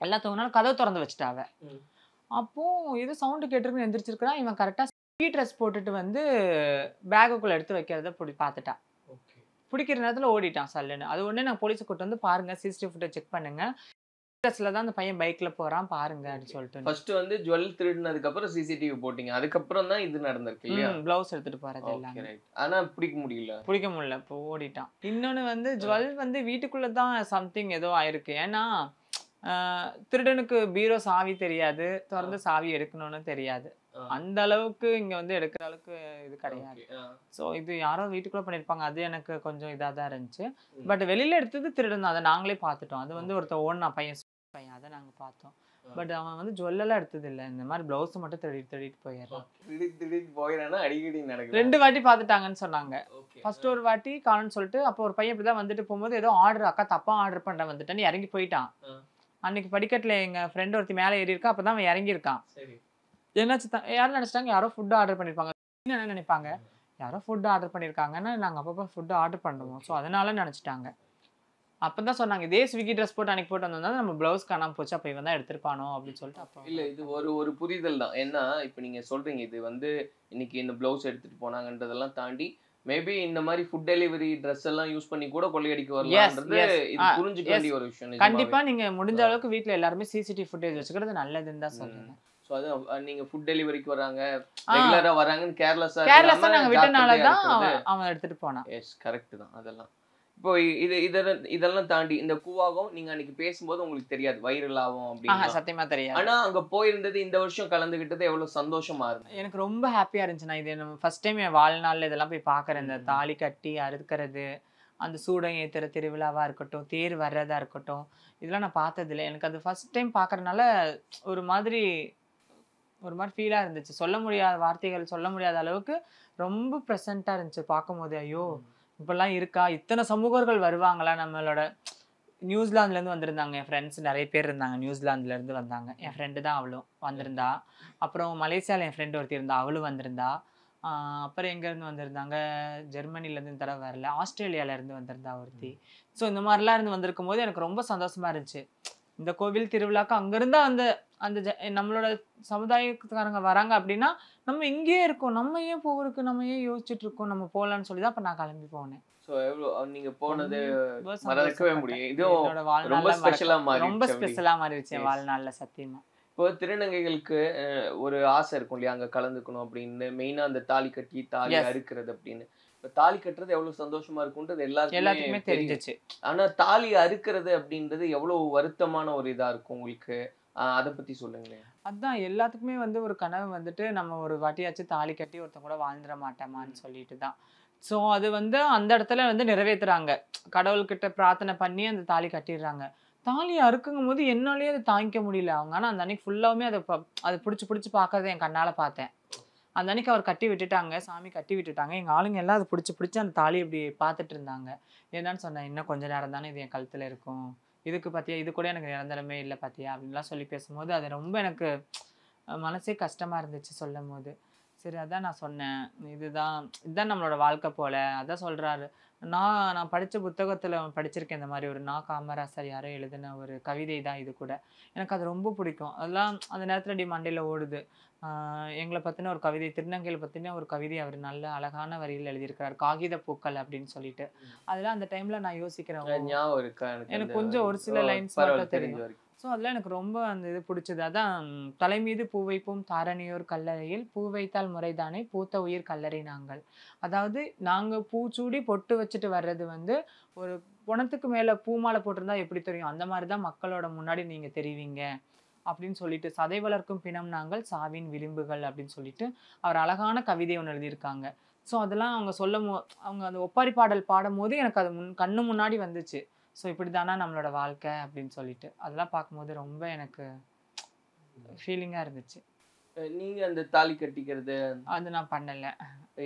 எல்லாம் தூங்கினாலும் கதவு திறந்து வச்சுட்டாவ. அப்போ ஏதோ சவுண்டு கேட்டிருக்குன்னு எந்திரிச்சிருக்கிறான். இவன் கரெக்டா ட்ரெஸ் போட்டுட்டு வந்து பேக்குக்குள்ள எடுத்து வைக்கிறத பார்த்துட்டான். பிடிக்கிற நேரத்துல ஓடிட்டான் சல்லுன்னு. அது உடனே நான் போலீஸை கூட்டு வந்து பாருங்க, சிசிடிவி ஃபுட்டேஜ் செக் பண்ணுங்க, ட்ரெஸ்ல தான் அந்த பையன் பைக்ல போறான் பாருங்க அப்படின்னு சொல்லிட்டு. ஃபர்ஸ்ட் வந்து ஜுவல் திருடினதுக்கு அப்புறம் சிசிடிவி போட்டீங்க, அதுக்கப்புறம் தான் இது நடந்திருக்கு இல்லையா? பிளவுஸ் எடுத்துட்டு போறது எல்லாம். ஆனா பிடிக்க முடியல, இப்போ ஓடிட்டான். இன்னொன்னு வந்து ஜுவல் வந்து வீட்டுக்குள்ளதான் சம்திங் ஏதோ ஆயிருக்கு. ஏன்னா திருடனுக்கு பீரோ சாவி தெரியாது, திறந்து சாவி எடுக்கணும்னு தெரியாது. அந்த அளவுக்கு இங்க வந்து எடுக்கிற அளவுக்கு இது கிடையாது. சோ இது யாரோ வீட்டுக்குள்ள பண்ணிருப்பாங்க, அது எனக்கு கொஞ்சம் இதா தான் இருந்துச்சு. பட் வெளியில எடுத்தது திருடன், அதை நாங்களே பார்த்துட்டோம். அது வந்து ஒருத்த ஓடுனா பையன் அதை நாங்க பார்த்தோம். பட் அவன் வந்து ஜுவல்லாம் எடுத்தது இல்லை, இந்த மாதிரி பிளவுஸ் மட்டும் திருடிட்டு போயிடுறான். அடிக்கடி நடக்குது. 2 வாட்டி பார்த்துட்டாங்கன்னு சொன்னாங்க. ஃபர்ஸ்ட் ஒரு வாட்டி காணும்னு சொல்லிட்டு, அப்போ ஒரு பையன் இப்படிதான் வந்துட்டு போகும்போது ஏதோ ஆர்டர், அக்கா தப்பா ஆர்டர் பண்ண வந்துட்டேன்னு இறங்கி போயிட்டான். அன்னைக்கு படிக்கட்டுல எங்க ஃப்ரெண்ட் ஒருத்தி மேலே ஏறி இருக்கா, அப்பதான் அவன் இறங்கி இருக்கான். என்னாச்சு, யாரும் நினைச்சிட்டாங்க யாரோ ஃபுட் ஆர்டர் பண்ணிருப்பாங்க. என்ன நினைப்பாங்க, யாரோ ஃபுட் ஆர்டர் பண்ணிருக்காங்கன்னா நாங்க அப்பப்போ ஃபுட் ஆர்டர் பண்ணுவோம், ஸோ அதனால நினைச்சிட்டாங்க. அப்பதான் சொன்னாங்க இதே ஸ்விக்கி ட்ரெஸ் போட்டு அன்னைக்கு போட்டு வந்தா நம்ம பிளவுஸ் காணாம போச்சு, அப்ப இவன் தான் எடுத்திருப்பானோ அப்படின்னு சொல்லிட்டு. அப்போ இல்ல இது ஒரு புரிதல் தான். ஏன்னா இப்ப நீங்க சொல்றீங்க இது வந்து இன்னைக்கு இந்த பிளவுஸ் எடுத்துட்டு போனாங்கன்றதெல்லாம் தாண்டி மேபி இந்த மாதிரி ஃபுட் டெலிவரி ட்ரெஸ் எல்லாம் யூஸ் பண்ணி கூட கொள்ளையடிக்க வரலாம்ன்றது இது புரிஞ்சுக்க வேண்டிய ஒரு விஷயம். கண்டிப்பா நீங்க முடிஞ்ச அளவுக்கு வீட்ல எல்லாருமே சிசிடிவி ஃபுட்டேஜ் வச்சுக்கிறது நல்லதுன்னு தான் சொல்றேன். சோ அது நீங்க ஃபுட் டெலிவரிக்கு வராங்க, ரெகுலரா வராங்கன்னு கேர்லெஸ்ஸா நாங்க விட்டனால தான் அவன் எடுத்துட்டு போனான். எஸ் கரெக்ட் தான். அதெல்லாம் இப்போ இதெல்லாம் தாண்டி இந்த கூவாகம் நீங்க அன்னைக்கு பேசும்போது உங்களுக்கு தெரியாது வைரல் ஆகும் அப்படின்னு. சத்தியமா தெரியாது. ஆனா அங்க போயிருந்தது இந்த வருஷம் கலந்துகிட்டது எவ்வளவு சந்தோஷமா இருக்கு. எனக்கு ரொம்ப ஹாப்பியா இருந்துச்சு. நான் இது ஃபர்ஸ்ட் டைம் என் வாழ்நாள்ல இதெல்லாம் போய் பாக்குறேன். இந்த தாலி கட்டி அறுக்கிறது, அந்த சூடம் ஏத்துற திருவிழாவா இருக்கட்டும், தேர் வர்றதா இருக்கட்டும், இதெல்லாம் நான் பார்த்தது இல்லை. எனக்கு அது ஃபர்ஸ்ட் டைம் பாக்குறதுனால ஒரு மாதிரி ஃபீலா இருந்துச்சு. சொல்ல முடியாத வார்த்தைகள் சொல்ல முடியாத அளவுக்கு ரொம்ப ப்ரெசண்டா இருந்துச்சு பார்க்கும்போது. ஐயோ இப்பெல்லாம் இருக்கா, இத்தனை சமூகர்கள் வருவாங்களா. நம்மளோட நியூசிலாந்துல இருந்து வந்திருந்தாங்க என் ஃப்ரெண்ட்ஸ், நிறைய பேர் இருந்தாங்க. நியூசிலாந்துல இருந்து வந்தாங்க. என் ஃப்ரெண்டு தான் அவளும் வந்திருந்தா. அப்புறம் மலேசியாவில் என் ஃப்ரெண்டு ஒருத்தி இருந்தா, அவளும் வந்திருந்தா. அப்புறம் எங்கேருந்து வந்திருந்தாங்க, ஜெர்மனிலேருந்து இந்த தடவை வரல, ஆஸ்திரேலியாவிலேருந்து வந்திருந்தா ஒருத்தி. ஸோ இந்த மாதிரிலாம் இருந்து வந்திருக்கும் போது எனக்கு ரொம்ப சந்தோஷமா இருந்துச்சு. இந்த கோவில் திருவிழாக்கு அங்கேருந்து அந்த நம்மளோட சமுதாயத்துக்காரங்க வராங்க அப்படின்னா நம்ம இங்கேயே இருக்கோம், நம்ம ஏன் போகிறதுக்கு நம்ம ஏன் யோசிச்சுட்டு இருக்கோம், நம்ம போகலான்னு சொல்லி தான் அப்போ நான் கிளம்பி போனேன். ஸோ எவ்வளோ நீங்க போனது மறக்கவே முடியும். இதுவும் ரொம்ப ஸ்பெஷலாக மாறிடுச்சு என் வாழ்நாளில் சத்தியமா. இப்போ திருநங்கைகளுக்கு ஒரு ஆசை இருக்கும் இல்லையா, அங்கே கலந்துக்கணும் அப்படின்னு, மெயினாக அந்த தாலி கட்டி தாலி அறுக்கிறது அப்படின்னு. இப்ப தாலி கட்டுறது எவ்வளவு சந்தோஷமா இருக்கும்ன்றது எல்லாத்துக்குமே எல்லாருக்குமே தெரியும். தெரிஞ்சிச்சு. ஆனா தாலி அறுக்கிறது அப்படின்றது எவ்வளவு வருத்தமான ஒரு இதா இருக்கும் உங்களுக்கு. அத பத்தி சொல்லுங்களேன். அதான் எல்லாத்துக்குமே வந்து ஒரு கனவு வந்துட்டு நம்ம ஒரு வாட்டியாச்சும் தாலி கட்டி ஒருத்தன் கூட வாழ்ந்துட மாட்டோமான்னு சொல்லிட்டு தான். ஸோ அது வந்து அந்த இடத்துல வந்து நிறைவேத்துறாங்க. கடவுள்கிட்ட பிரார்த்தனை பண்ணி அந்த தாலி கட்டிடுறாங்க. தாலி அறுக்குங்கும் போது என்னாலேயே அதை தாங்கிக்க முடியல. அவங்க ஆனால் அந்த அன்னைக்கு ஃபுல்லாவுமே அதை பிடிச்சி பிடிச்சி பார்க்கறத என் கண்ணால் பார்த்தேன். அந்த அன்னைக்கு அவர் கட்டி விட்டுட்டாங்க, சாமி கட்டி விட்டுட்டாங்க. எங்கள் ஆளுங்க எல்லாம் அதை பிடிச்சி பிடிச்சி அந்த தாலி இப்படி பார்த்துட்டு இருந்தாங்க. என்னன்னு சொன்னேன், இன்னும் கொஞ்ச நேரம் தானே இது என் கழுத்தில் இருக்கும், இதுக்கு பார்த்தியா, இது கூட எனக்கு நிரந்தரமே இல்லை பார்த்தியா அப்படின்லாம் சொல்லி பேசும்போது அது ரொம்ப எனக்கு மனசே கஷ்டமாக இருந்துச்சு சொல்லும் போது. சரி அதான் நான் சொன்னேன், இதுதான் நம்மளோட வாழ்க்கை போல். அதான் சொல்கிறாரு, நான் படித்த புத்தகத்தில் படிச்சிருக்கேன் இந்த மாதிரி ஒரு காமராசர் யாரோ எழுதின ஒரு கவிதை தான் இது கூட. எனக்கு அது ரொம்ப பிடிக்கும். அதெல்லாம் அந்த நேரத்தில் டி மண்டையில் ஓடுது. எங்களை பற்றின ஒரு கவிதை, திருநங்கையில் பற்றின ஒரு கவிதை அவர் நல்ல அழகான வரியில் எழுதியிருக்கிறார், காகித பூக்கள் அப்படின்னு சொல்லிட்டு. அதெல்லாம் அந்த டைமில் நான் யோசிக்கிறேன், எனக்கு கொஞ்சம் ஒரு சில லைன்ஸ் மட்டும் தெரியும். ஸோ அதெல்லாம் எனக்கு ரொம்ப அந்த இது பிடிச்சது. அதான் தலை மீது பூ வைப்போம் தாரணியோர் கல்லறையில், பூ வைத்தால் முறைதானே பூத்த உயிர் கல்லறை நாங்கள். அதாவது நாங்கள் பூச்சூடி பொட்டு வச்சுட்டு வர்றது வந்து ஒரு குணத்துக்கு மேலே பூமாலை போட்டிருந்தா எப்படி தெரியும், அந்த மாதிரி தான் மக்களோட முன்னாடி நீங்கள் தெரிவிங்க அப்படின்னு சொல்லிட்டு, சதை வளர்க்கும் பிணம் நாங்கள் சாவின் விளிம்புகள் அப்படின்னு சொல்லிட்டு அவர் அழகான கவிதை ஒன்று எழுதியிருக்காங்க. ஸோ அதெல்லாம் அவங்க அவங்க அந்த ஒப்பாரி பாடல் பாடும் போது எனக்கு அது கண்ணு முன்னாடி வந்துச்சு. ஸோ இப்படி தானா நம்மளோட வாழ்க்கை அப்படின்னு சொல்லிட்டு அதெல்லாம் பார்க்கும்போது ரொம்ப எனக்கு ஃபீலிங்காக இருந்துச்சு. நீங்க அந்த தாலி கட்டிக்கிறது அது நான் பண்ணலை.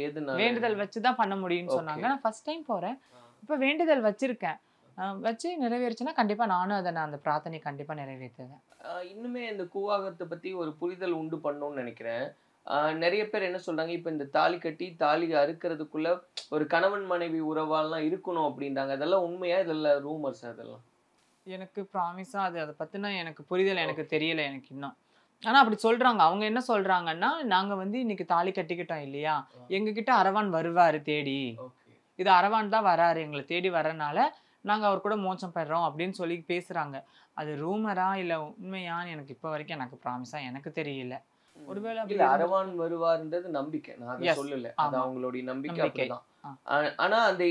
எதுனால? வேண்டுதல் வச்சு தான் பண்ண முடியும்னு சொன்னாங்க. நான் ஃபர்ஸ்ட் டைம் போகிறேன், இப்போ வேண்டுதல் வச்சிருக்கேன். வச்சு நிறைவேறுச்சுன்னா கண்டிப்பாக நானும் அதை அந்த பிரார்த்தனை கண்டிப்பாக நிறைவேற்றுவேன். இன்னுமே இந்த கூவாகத்தை பற்றி ஒரு புரிதல் உண்டு பண்ணணும்னு நினைக்கிறேன். நிறைய பேர் என்ன சொல்றாங்க, இப்போ இந்த தாலி கட்டி தாலி அறுக்கிறதுக்குள்ள ஒரு கணவன் மனைவி உறவாலாம் இருக்கணும் அப்படின்றாங்க. அதெல்லாம் உண்மையா, இதெல்லாம் ரூமர்ஸ்? அதெல்லாம் எனக்கு ப்ராமிஸா அதை பற்றின எனக்கு புரிதல் எனக்கு தெரியல எனக்கு இன்னும். ஆனால் அப்படி சொல்கிறாங்க. அவங்க என்ன சொல்கிறாங்கன்னா, நாங்கள் வந்து இன்னைக்கு தாலி கட்டிக்கிட்டோம் இல்லையா, எங்ககிட்ட அரவான் வருவார் தேடி, இது அரவான் தான் வராரு எங்களை தேடி வரனால நாங்கள் அவர் கூட மோட்சம் பெறோம் அப்படின்னு சொல்லி பேசுகிறாங்க. அது ரூமரா இல்லை உண்மையான்னு எனக்கு இப்போ வரைக்கும் எனக்கு ப்ராமிஸா எனக்கு தெரியல. ஒருவேளை இல்ல அரவான் வருவார்ன்றது நம்பிக்கை, நான் அதை சொல்லல, அது அவங்களுடைய நம்பிக்கை அப்படிதான். ஆனா அந்த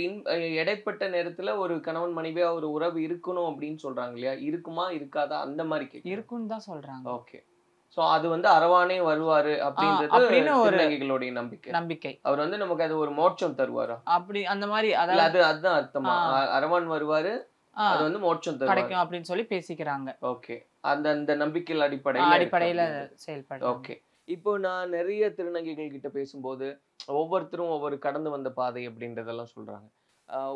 இடைப்பட்ட நேரத்துல ஒரு கணவன் மனைவியா ஒரு உறவு இருக்கணும் அப்படின்னு சொல்றாங்க இல்லையா, இருக்குமா இருக்காதா அந்த மாதிரி இருக்குன்னு தான் சொல்றாங்க. ஓகே. சோ அது வந்து அரவானே வருவாரு அப்படின்றது திருநங்கைகளுடைய நம்பிக்கை. அவர் வந்து நமக்கு அது ஒரு மோட்சம் தருவாரா அப்படி அந்த மாதிரி, அதுதான் அர்த்தமா? அரவான் வருவாரு, அது வந்து மோட்சம் கிடைக்கும் அப்படின்னு சொல்லி பேசிக்கிறாங்க. ஓகே. அந்த நம்பிக்கையில் அடிப்படையில செயல்படும். ஓகே. இப்போ நான் நிறைய திருநங்கைகள் கிட்ட பேசும்போது ஒவ்வொருத்தரும் ஒவ்வொரு கடந்து வந்த பாதை அப்படின்றதெல்லாம் சொல்றாங்க.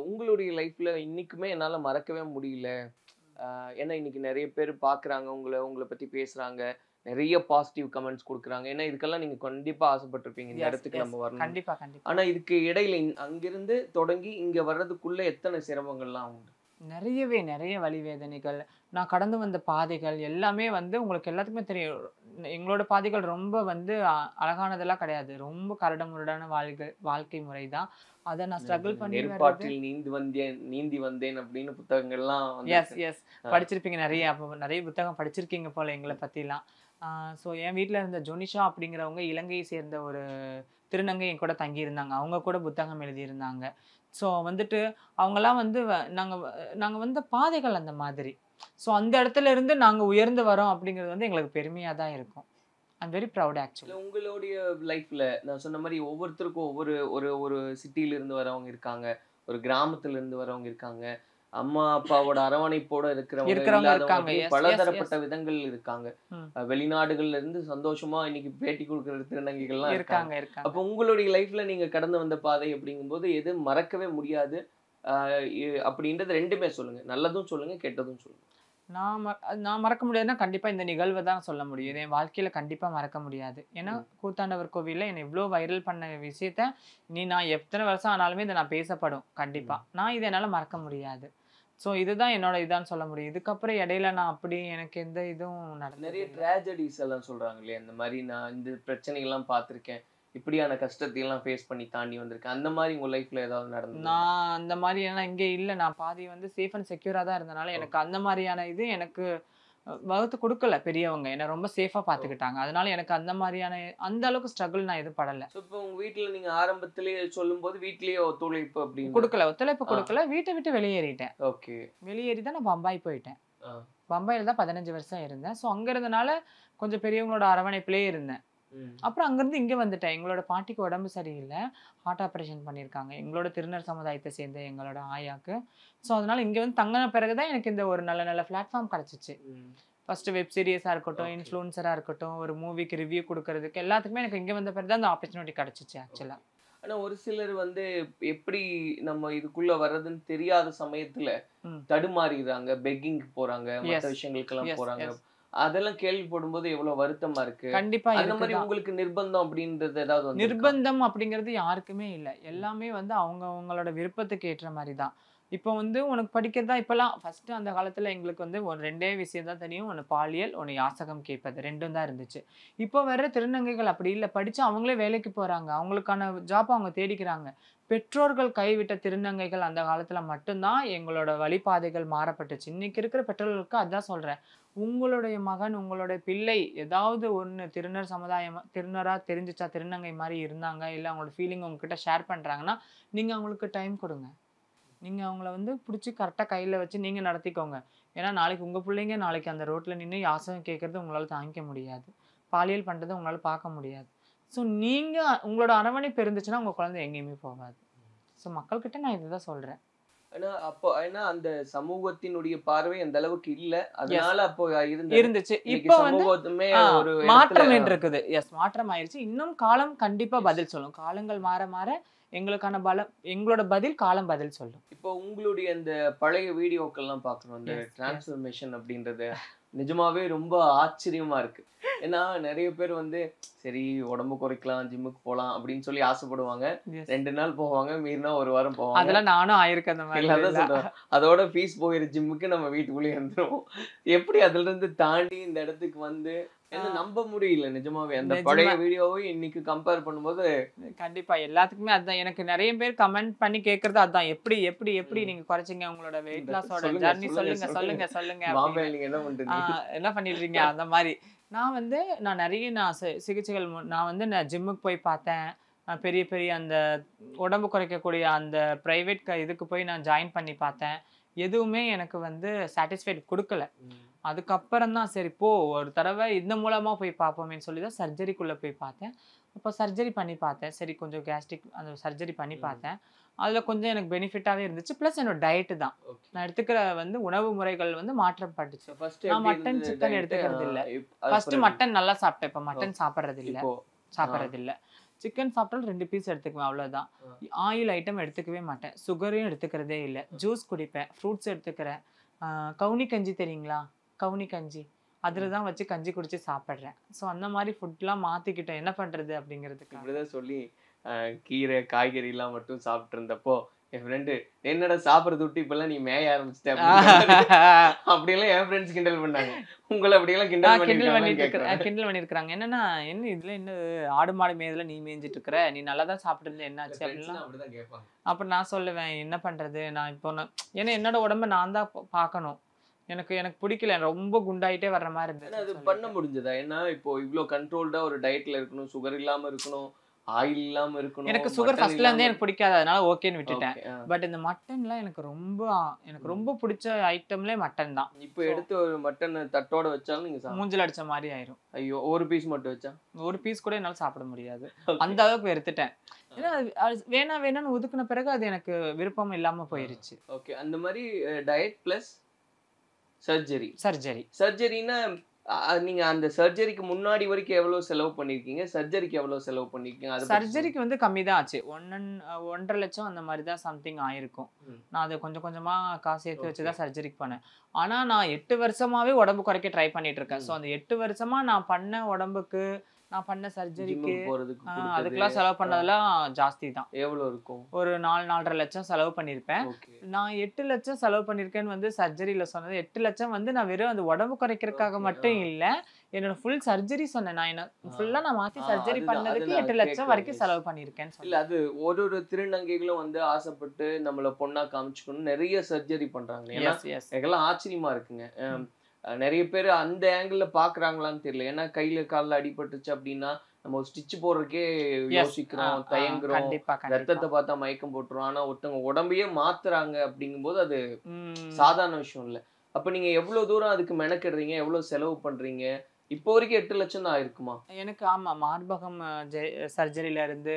உங்களுடைய லைஃப்ல இன்னைக்குமே என்னால மறக்கவே முடியல, ஏன்னா இன்னைக்கு நிறைய பேர் பாக்குறாங்க, உங்களை பத்தி பேசுறாங்க, நிறைய பாசிட்டிவ் கமெண்ட்ஸ் கொடுக்குறாங்க. ஏன்னா இதுக்கெல்லாம் நீங்க கண்டிப்பா ஆசைப்பட்டிருப்பீங்க, இந்த இடத்துக்கு நம்ம வரணும். கண்டிப்பா கண்டிப்பா. ஆனா இதுக்கு இடையில அங்கிருந்து தொடங்கி இங்க வர்றதுக்குள்ள எத்தனை சிரமங்கள்லாம் உண்டு? நிறைய வலி வேதனைகள், நான் கடந்து வந்த பாதைகள் எல்லாமே வந்து உங்களுக்கு எல்லாத்துக்குமே தெரியும். எங்களோட பாதைகள் ரொம்ப வந்து அழகானதெல்லாம் கிடையாது, ரொம்ப கரடுமுரடான வாழ்க்கை முறை தான். அதை நான் ஸ்ட்ரகிள் பண்ணி நீந்தி வந்தேன் அப்படின்னு புத்தகங்கள்லாம் படிச்சிருப்பீங்க நிறைய. அப்போ நிறைய புத்தகம் படிச்சிருக்கீங்க போல எங்களை பற்றிலாம். ஸோ என் வீட்டில் இருந்த ஜொனிஷா அப்படிங்கிறவங்க இலங்கையை சேர்ந்த ஒரு திருநங்கை என் கூட தங்கியிருந்தாங்க. அவங்க கூட புத்தகம் எழுதியிருந்தாங்க. ஸோ வந்துட்டு அவங்கெல்லாம் வந்து நாங்கள் வந்த பாதைகள் அந்த மாதிரி. ஸோ அந்த இடத்துல இருந்து நாங்கள் உயர்ந்து வரோம் அப்படிங்கிறது வந்து எங்களுக்கு பெருமையாக தான் இருக்கும். I'm very proud actually. உங்களுடைய லைஃப்பில் நான் சொன்ன மாதிரி ஒவ்வொருத்தருக்கும் ஒவ்வொரு ஒரு சிட்டியிலிருந்து வரவங்க இருக்காங்க, ஒரு கிராமத்துல இருந்து வரவங்க இருக்காங்க, அம்மா அப்பாவோட அரவணைப்போட இருக்கிறவங்க, பலதரப்பட்ட விதங்கள் இருக்காங்க. வெளிநாடுகள்ல இருந்து சந்தோஷமா இன்னைக்கு பேட்டி கொடுக்குற திருநங்கைகள்லாம் இருக்காங்க. அப்ப உங்களுடைய லைஃப்ல நீங்க கடந்து வந்த பாதை அப்படிங்கும்போது எது மறக்கவே முடியாது அப்படின்றது ரெண்டுமே சொல்லுங்க, நல்லதும் சொல்லுங்க கெட்டதும் சொல்லுங்க. நான் மறக்க முடியாதுன்னா கண்டிப்பா இந்த நிகழ்வை தான் சொல்ல முடியும். என் வாழ்க்கையில கண்டிப்பா மறக்க முடியாது. ஏன்னா கூத்தாண்டவர் கோவில்ல என்னை இவ்வளோ வைரல் பண்ண விஷயத்த நான் எத்தனை வருஷம் ஆனாலுமே இதை நான் பேசப்படும் கண்டிப்பா. நான் இதை என்னால மறக்க முடியாது. ஸோ இதுதான் என்னோட இதான்னு சொல்ல முடியும். இதுக்கப்புறம் இடையில நான் அப்படி எனக்கு எந்த இதுவும் நடந்தது. நிறைய ட்ராஜடிஸ் எல்லாம் சொல்றாங்க இல்லையா, இந்த மாதிரி நான் இந்த பிரச்சனைகள்லாம் பார்த்துருக்கேன், இப்படியான கஷ்டத்தையெல்லாம் ஃபேஸ் பண்ணி தாண்டி வந்திருக்கேன், அந்த மாதிரி உங்க லைஃப்ல ஏதாவது நடந்தது? நான் அந்த மாதிரி ஏன்னா இங்கே இல்லை, நான் பாதி வந்து சேஃப் அண்ட் செக்யூராக தான் இருந்தனால எனக்கு அந்த மாதிரியான இது எனக்கு வகுத்து கொடுக்கல பெரியவங்க, என்ன ரொம்ப சேஃபா பாத்துக்கிட்டாங்க. அதனால எனக்கு அந்த மாதிரியான அந்த அளவுக்கு ஸ்ட்ரகிள் நான் எதுவும் படல. இப்போ உங்க வீட்டுல நீங்க ஆரம்பத்திலேயே சொல்லும்போது வீட்லயே ஒத்துழைப்பு அப்படின்னு கொடுக்கல, ஒத்துழைப்பு கொடுக்கல. வீட்டை விட்டு வெளியேறிட்டேன். ஓகே. வெளியேறி தான் நான் பம்பாய் போயிட்டேன். பம்பாயில தான் 15 வருஷம் இருந்தேன். ஸோ அங்க இருந்தனால கொஞ்சம் பெரியவங்களோட அரவணைப்பிலே இருந்தேன். அப்புறம் அங்கிருந்து இங்க வந்துட்டேன். எங்களோட பாட்டிக்கு உடம்பு சரியில்லை, ஹார்ட் ஆப்ரேஷன் பண்ணியிருக்காங்க, எங்களோட திருநர் சமுதாயத்தை சேர்ந்த எங்களோட ஆயாக்கு. ஸோ அதனால இங்க வந்து தங்கின பிறகுதான் எனக்கு இந்த ஒரு நல்ல நல்ல பிளாட்ஃபார்ம் கிடைச்சிச்சு. ஃபர்ஸ்ட் வெப் சீரிஸா இருக்கட்டும், இன்ஃப்ளூன்சரா இருக்கட்டும், ஒரு மூவிக்கு ரிவ்யூ கொடுக்கறதுக்கு எல்லாத்துக்குமே எனக்கு இங்க வந்த பிறகு தான் அந்த ஆப்பர்ச்சுனிட்டி கிடைச்சிச்சு ஆக்சுவலா. ஆனா ஒரு சிலர் வந்து எப்படி நம்ம இதுக்குள்ள வர்றதுன்னு தெரியாத சமயத்துல தடுமாறிடுறாங்க, பெக்கிங் போறாங்க, மற்ற விஷயங்களுக்கெல்லாம் போறாங்க. அதெல்லாம் கேள்விப்படும் போது எவ்வளவு வருத்தமா இருக்கு. கண்டிப்பா அந்த மாதிரி உங்களுக்கு நிர்பந்தம் அப்படின்றது ஏதாவது? நிர்பந்தம் அப்படிங்கிறது யாருக்குமே இல்லை. எல்லாமே வந்து அவங்களோட விருப்பத்துக்கு ஏற்ற மாதிரி தான். இப்போ வந்து உனக்கு படிக்கிறதா இப்பெல்லாம் ஃபர்ஸ்ட் அந்த காலத்துல எங்களுக்கு வந்து ஒரு 2 விஷயம் தான் தெரியும். ஒன்று பாலியல், ஒன்று யாசகம் கேட்பது, 2 தான் இருந்துச்சு. இப்போ வர்ற திருநங்கைகள் அப்படி இல்லை, படிச்சு அவங்களே வேலைக்கு போறாங்க, அவங்களுக்கான ஜாப் அவங்க தேடிக்கிறாங்க. பெற்றோர்கள் கைவிட்ட திருநங்கைகள் அந்த காலத்துல மட்டும்தான் எங்களோட வழிபாதைகள் மாறப்பட்டுச்சு. இன்னைக்கு இருக்கிற பெற்றோர்களுக்கு அதான் சொல்றேன், உங்களுடைய மகன் உங்களுடைய பிள்ளை ஏதாவது ஒன்று திருநர் சமுதாயம் திருநரா தெரிஞ்சிச்சா, திருநங்கை மாதிரி இருந்தாங்க, இல்லை அவங்களோட ஃபீலிங் உங்ககிட்ட ஷேர் பண்றாங்கன்னா நீங்க அவங்களுக்கு டைம் கொடுங்க. நீங்க அவங்கள வந்து பிடிச்சி கரெக்டாக கையில் வச்சு நீங்க நடத்திக்கோங்க. ஏன்னா நாளைக்கு உங்க பிள்ளைங்க நாளைக்கு அந்த ரோட்ல நின்று யாசகம் கேட்கறது உங்களால தாங்கிக்க முடியாது, பாலியல் பண்றதை உங்களால பார்க்க முடியாது. ஸோ நீங்க உங்களோட அரவணைப்பு இருந்துச்சுன்னா உங்க குழந்தை எங்கேயுமே போகாது. ஸோ மக்கள்கிட்ட நான் இதுதான் சொல்றேன். ஆனா அப்போ ஏன்னா அந்த சமூகத்தினுடைய பார்வை அந்த அளவுக்கு இல்ல, அதனால அப்போ இருந்துச்சு. இப்போ வந்து ஒரு மாற்றம் இருக்குது. எஸ், மாற்றம் ஆயிருச்சு. இன்னும் காலம் கண்டிப்பா பதில் சொல்லும். காலங்கள் மாற மாற எங்களுக்கான எங்களோட பதில் காலம் பதில் சொல்லும். இப்போ உங்களுடைய அந்த பழைய வீடியோக்கள்லாம் பார்க்கணும், அந்த டிரான்ஸ்ஃபர்மேஷன் அப்படின்றது நிஜமாவே ரொம்ப ஆச்சரியமா இருக்கு. ஏன்னா நிறைய பேர் வந்து சரி உடம்பு குறைக்கலாம், ஜிம்முக்கு போலாம் அப்படின்னு சொல்லி ஆசைப்படுவாங்க. 2 நாள் போவாங்க, மீறினா 1 வாரம் போவாங்க. அதெல்லாம் நானும் ஆயிருக்கேன் அந்த மாதிரி. அதோட ஃபீஸ் போயிரு, ஜிம்முக்கு நம்ம வீட்டுக்குள்ளேயே இருந்துருவோம். எப்படி அதுல இருந்து தாண்டி இந்த இடத்துக்கு வந்து என்ன நம்ப முடியல நிஜமாவே. அந்த பழைய வீடியோவை இன்னைக்கு கம்பேர் பண்ணும்போது கண்டிப்பா எல்லாத்துக்குமே அதான். எனக்கு நிறைய பேர் கமெண்ட் பண்ணி கேக்குறது அதான், எப்படி எப்படி எப்படி நீங்க குறைச்சிங்க உங்களோட வெயிட் லாஸோட ஜர்னி சொல்லுங்க சொல்லுங்க சொல்லுங்க. நீங்க என்ன பண்றீங்க, என்ன பண்ணிட்டு இருக்கீங்க அந்த மாதிரி. நான் நிறைய சிகிச்சைகள் நான் வந்து நான் ஜிம்முக்கு போய் பார்த்தேன். பெரிய பெரிய அந்த உடம்பு குறைக்கக்கூடிய அந்த பிரைவேட் இதுக்கு போய் நான் ஜாயின் பண்ணி பார்த்தேன். எதுவுமே எனக்கு வந்து சாட்டிஸ்ஃபைட் கொடுக்கல. அதுக்கப்புறம் தான் சரி போ ஒரு தடவை இந்த மூலமா போய் பார்ப்போமேன்னு சொல்லி தான் சர்ஜரிக்குள்ள போய் பார்த்தேன். அப்போ சர்ஜரி பண்ணி பார்த்தேன். சரி கொஞ்சம் கேஸ்ட்ரிக் அந்த சர்ஜரி பண்ணி பார்த்தேன். அதில் கொஞ்சம் எனக்கு பெனிஃபிட்டாகவே இருந்துச்சு. ப்ளஸ் என்னோட டயட்டு தான், நான் எடுத்துக்கிற வந்து உணவு முறைகள் வந்து மாற்றம் பட்டுச்சு. நான் மட்டன் சிக்கன் எடுத்துக்கிறது இல்லை. ஃபர்ஸ்ட் மட்டன் நல்லா சாப்பிட்டேன், இப்போ மட்டன் சாப்பிட்றது இல்லை. சிக்கன் சாப்பிட்டாலும் 2 பீஸ் எடுத்துக்குவேன், அவ்வளோதான். ஆயில் ஐட்டம் எடுத்துக்கவே மாட்டேன், சுகரையும் எடுத்துக்கிறதே இல்லை. ஜூஸ் குடிப்பேன், ஃப்ரூட்ஸ் எடுத்துக்கிறேன். கவுனி கஞ்சி தெரியுங்களா, கவுனி கஞ்சி அதில் தான் வச்சு கஞ்சி குடிச்சு சாப்பிட்றேன். ஸோ அந்த மாதிரி ஃபுட்லாம் மாற்றிக்கிட்டேன். என்ன பண்ணுறது அப்படிங்கிறதுக்கு இப்படிதான் சொல்லி கீரை காய்கறி எல்லாம் மட்டும் சாப்பிட்டு இருந்தப்போ என் ஃப்ரெண்டு என்னடா சாப்பிட்றது விட்டு இப்பெல்லாம் நீ மேய ஆரம்பிச்சிட்ட அப்படியெல்லாம் என் ஃப்ரெண்ட்ஸ் கிண்டல் பண்ணாங்க. உங்களை அப்படியெல்லாம் கிண்டல் பண்ணிருக்காங்க. என்னன்னா என்ன இதுல என்ன ஆடு மாடு மேய்தல நீ மேய்ஞ்சிட்டு இருக்கிற, நீ நல்லா தான் சாப்பிட்டு இருந்த, என்னாச்சு அப்படிலாம் கேட்பாங்க. அப்ப நான் சொல்லுவேன் என்ன பண்றது, நான் இப்போ ஏன்னா என்னோட உடம்ப நான் தான் பார்க்கணும். எனக்கு பிடிக்கல, ரொம்ப குண்டாயிட்டே வர்ற மாதிரி இருந்தது. அது பண்ண முடிஞ்சதா? ஏன்னா இப்போ இவ்வளோ கண்ட்ரோல்டா ஒரு டயட்ல இருக்கணும், சுகர் இல்லாம இருக்கணும், ஆயில் இல்லாம இருக்கணும். எனக்கு சுகர் ஃபர்ஸ்ட்ல இருந்தே எனக்கு பிடிக்காது, அதனால ஓகேன்னு விட்டுட்டேன். பட் இந்த மட்டன்லாம் எனக்கு ரொம்ப பிடிச்ச ஐட்டம்ல மட்டன் தான். இப்போ எடுத்து ஒரு மட்டன் தட்டோட வச்சாலும் நீங்க மூஞ்சில அடிச்ச மாதிரி ஆயிரும். ஐயோ, ஒரு பீஸ் மட்டும் வச்சா ஒரு பீஸ் கூட என்னால சாப்பிட முடியாது, அந்த அளவுக்கு வெறுத்துட்டேன். ஏன்னா வேணான்னு ஒதுக்குன பிறகு அது எனக்கு விருப்பம் இல்லாம போயிருச்சு. ஓகே, அந்த மாதிரி டயட் பிளஸ் சர்ஜரினா நீங்க அந்த சர்ஜரிக்கு முன்னாடி வரைக்கும் எவ்வளவு செலவு பண்ணிருக்கீங்க, சர்ஜரிக்கு எவ்வளவு செலவு பண்ணிருக்கீங்க? சர்ஜரிக்கு வந்து கம்மி தான் ஆச்சு, 1.5 லட்சம் அந்த மாதிரி தான் சம்திங் ஆயிருக்கும். நான் அதை கொஞ்சம் கொஞ்சமா காசு சேர்த்து வச்சுதான் சர்ஜரிக்கு பண்ணேன். ஆனா நான் 8 வருஷமாவே உடம்பு குறைக்க ட்ரை பண்ணிட்டு இருக்கேன். ஸோ அந்த 8 வருஷமா நான் பண்ண உடம்புக்கு, நான் பண்ண சர்ஜரிக்கு அதுக்கெல்லாம் செலவு பண்ணதெல்லாம் ஜாஸ்தி தான். எவ்வளவு இருக்கும்? ஒரு 4-4.5 லட்சம் செலவு பண்ணிருப்பேன். நான் 8 லட்சம் செலவு பண்ணிருக்கேன்னு வந்து சர்ஜரியில சொன்னது. 8 லட்சம் வந்து நான் வெறும் அந்த உடம்பு குறைக்கிறதுக்காக மட்டும் இல்ல, என்னோட ஃபுல் சர்ஜரி சொன்னேன். நான் என்ன ஃபுல்லா நான் மாத்தி சர்ஜரி பண்ணதுக்கு 8 லட்சம் வரைக்கும் செலவு பண்ணிருக்கேன். இல்ல அது ஒரு திருநங்கைகளும் வந்து ஆசைப்பட்டு நம்மள பொண்ணா காமிச்சுக்கணும் நிறைய சர்ஜரி பண்றாங்க. இதெல்லாம் ஆச்சரியமா இருக்குங்க. நிறைய பேர் அந்த ஆங்கிள் பாக்குறாங்களான்னு தெரியல. ஏன்னா கையில கால்ல அடிபட்டுச்சு அப்படின்னா நம்ம ஒரு ஸ்டிச் போடுறதுக்கே யோசிக்கிறோம், தயங்குறோம், ரத்தத்தை பார்த்தா மயக்கம் போட்டுரும். ஆனா ஒருத்தவங்க உடம்பையே மாத்துறாங்க அப்படிங்கும்போது அது சாதாரண விஷயம் இல்ல. அப்ப நீங்க எவ்வளவு தூரம் அதுக்கு மெனக்கிடுறீங்க, எவ்வளவு செலவு பண்றீங்க? இப்போ வரைக்கும் 8 லட்சம் தான் ஆயிருக்குமா? எனக்கு ஆமா, மார்பகம் சர்ஜரியில இருந்து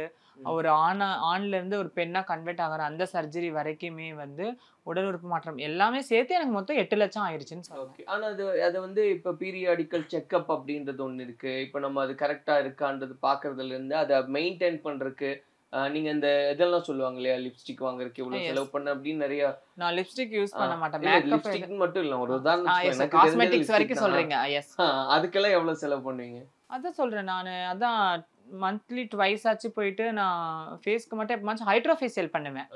ஒரு ஆண்ல இருந்து ஒரு பெண்ணா கன்வெர்ட் ஆகிற அந்த சர்ஜரி வரைக்குமே வந்து உடல் உறுப்பு மாற்றம் எல்லாமே சேர்த்து எனக்கு மொத்தம் 8 லட்சம் ஆயிடுச்சுன்னு சொல்லுவேன். ஆனா அது வந்து இப்ப பீரியாடிக்கல் செக்அப் அப்படின்றது ஒண்ணு இருக்கு. இப்ப நம்ம அது கரெக்டா இருக்கான்றது பாக்குறதுல இருந்து அதை மெயின்டைன் பண்றதுக்கு நீங்க இந்த இதெல்லாம் சொல்லுவாங்க இல்லையா, லிப்ஸ்டிக் வாங்குறதுக்கு இவ்வளவு செலவு பண்ண அப்படின்னு நிறைய. நான் லிப்ஸ்டிக் யூஸ் பண்ண மாட்டேன். மேக்கப் லிப்ஸ்டிக் மட்டும் இல்ல, ஒரு உதாரணம் காஸ்மெட்டிக்ஸ் வரைக்கும் சொல்றீங்க. எஸ், அதுக்கெல்லாம் எவ்வளவு செலவு பண்ணுவீங்க? அதான் சொல்றேன் நானு. அதான் மந்த்லி ட்வைஸ் ஆச்சு போயிட்டு நான் ஃபேஸ்க்கு மட்டும் எப்பமாச்சும் ஹைட்ரோஃபேஷியல் பண்ணுவேன்.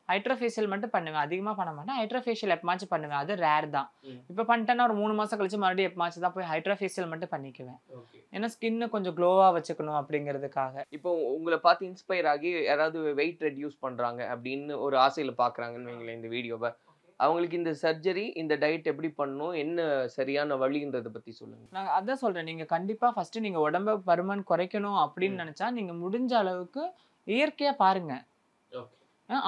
ஹைட்ரோஃபேஷியல் மட்டும் பண்ணுவேன், அதிகமா பண்ண மாட்டேன். ஹைட்ரோஃபேஷியல் எப்பமாச்சும் பண்ணுவேன், அது ரேர் தான். இப்போ பண்ணிட்டேன்னா ஒரு 3 மாசம் கழிச்சு மறுபடியும் எப்பமாச்சும் தான் போய் ஹைட்ரோஃபேஷியல் மட்டும் பண்ணிக்குவேன். ஏன்னா ஸ்கின்னை கொஞ்சம் க்ளோவா வச்சுக்கணும் அப்படிங்கிறதுக்காக. இப்போ உங்களை பார்த்து இன்ஸ்பயர் ஆகி யாராவது வெயிட் ரெடியூஸ் பண்றாங்க அப்படின்னு ஒரு ஆசையில பாக்குறாங்கன்னு வைங்களேன் இந்த வீடியோவை, அவங்களுக்கு இந்த சர்ஜரி இந்த டயட் எப்படி பண்ணணும், என்ன சரியான வழின்றதை பத்தி சொல்லுங்க. நான் அதான் சொல்றேன், நீங்க கண்டிப்பா ஃபர்ஸ்ட் நீங்க உடம்ப பருமன் குறைக்கணும் அப்படின்னு நினைச்சா நீங்க முடிஞ்ச அளவுக்கு இயற்கையா பாருங்க.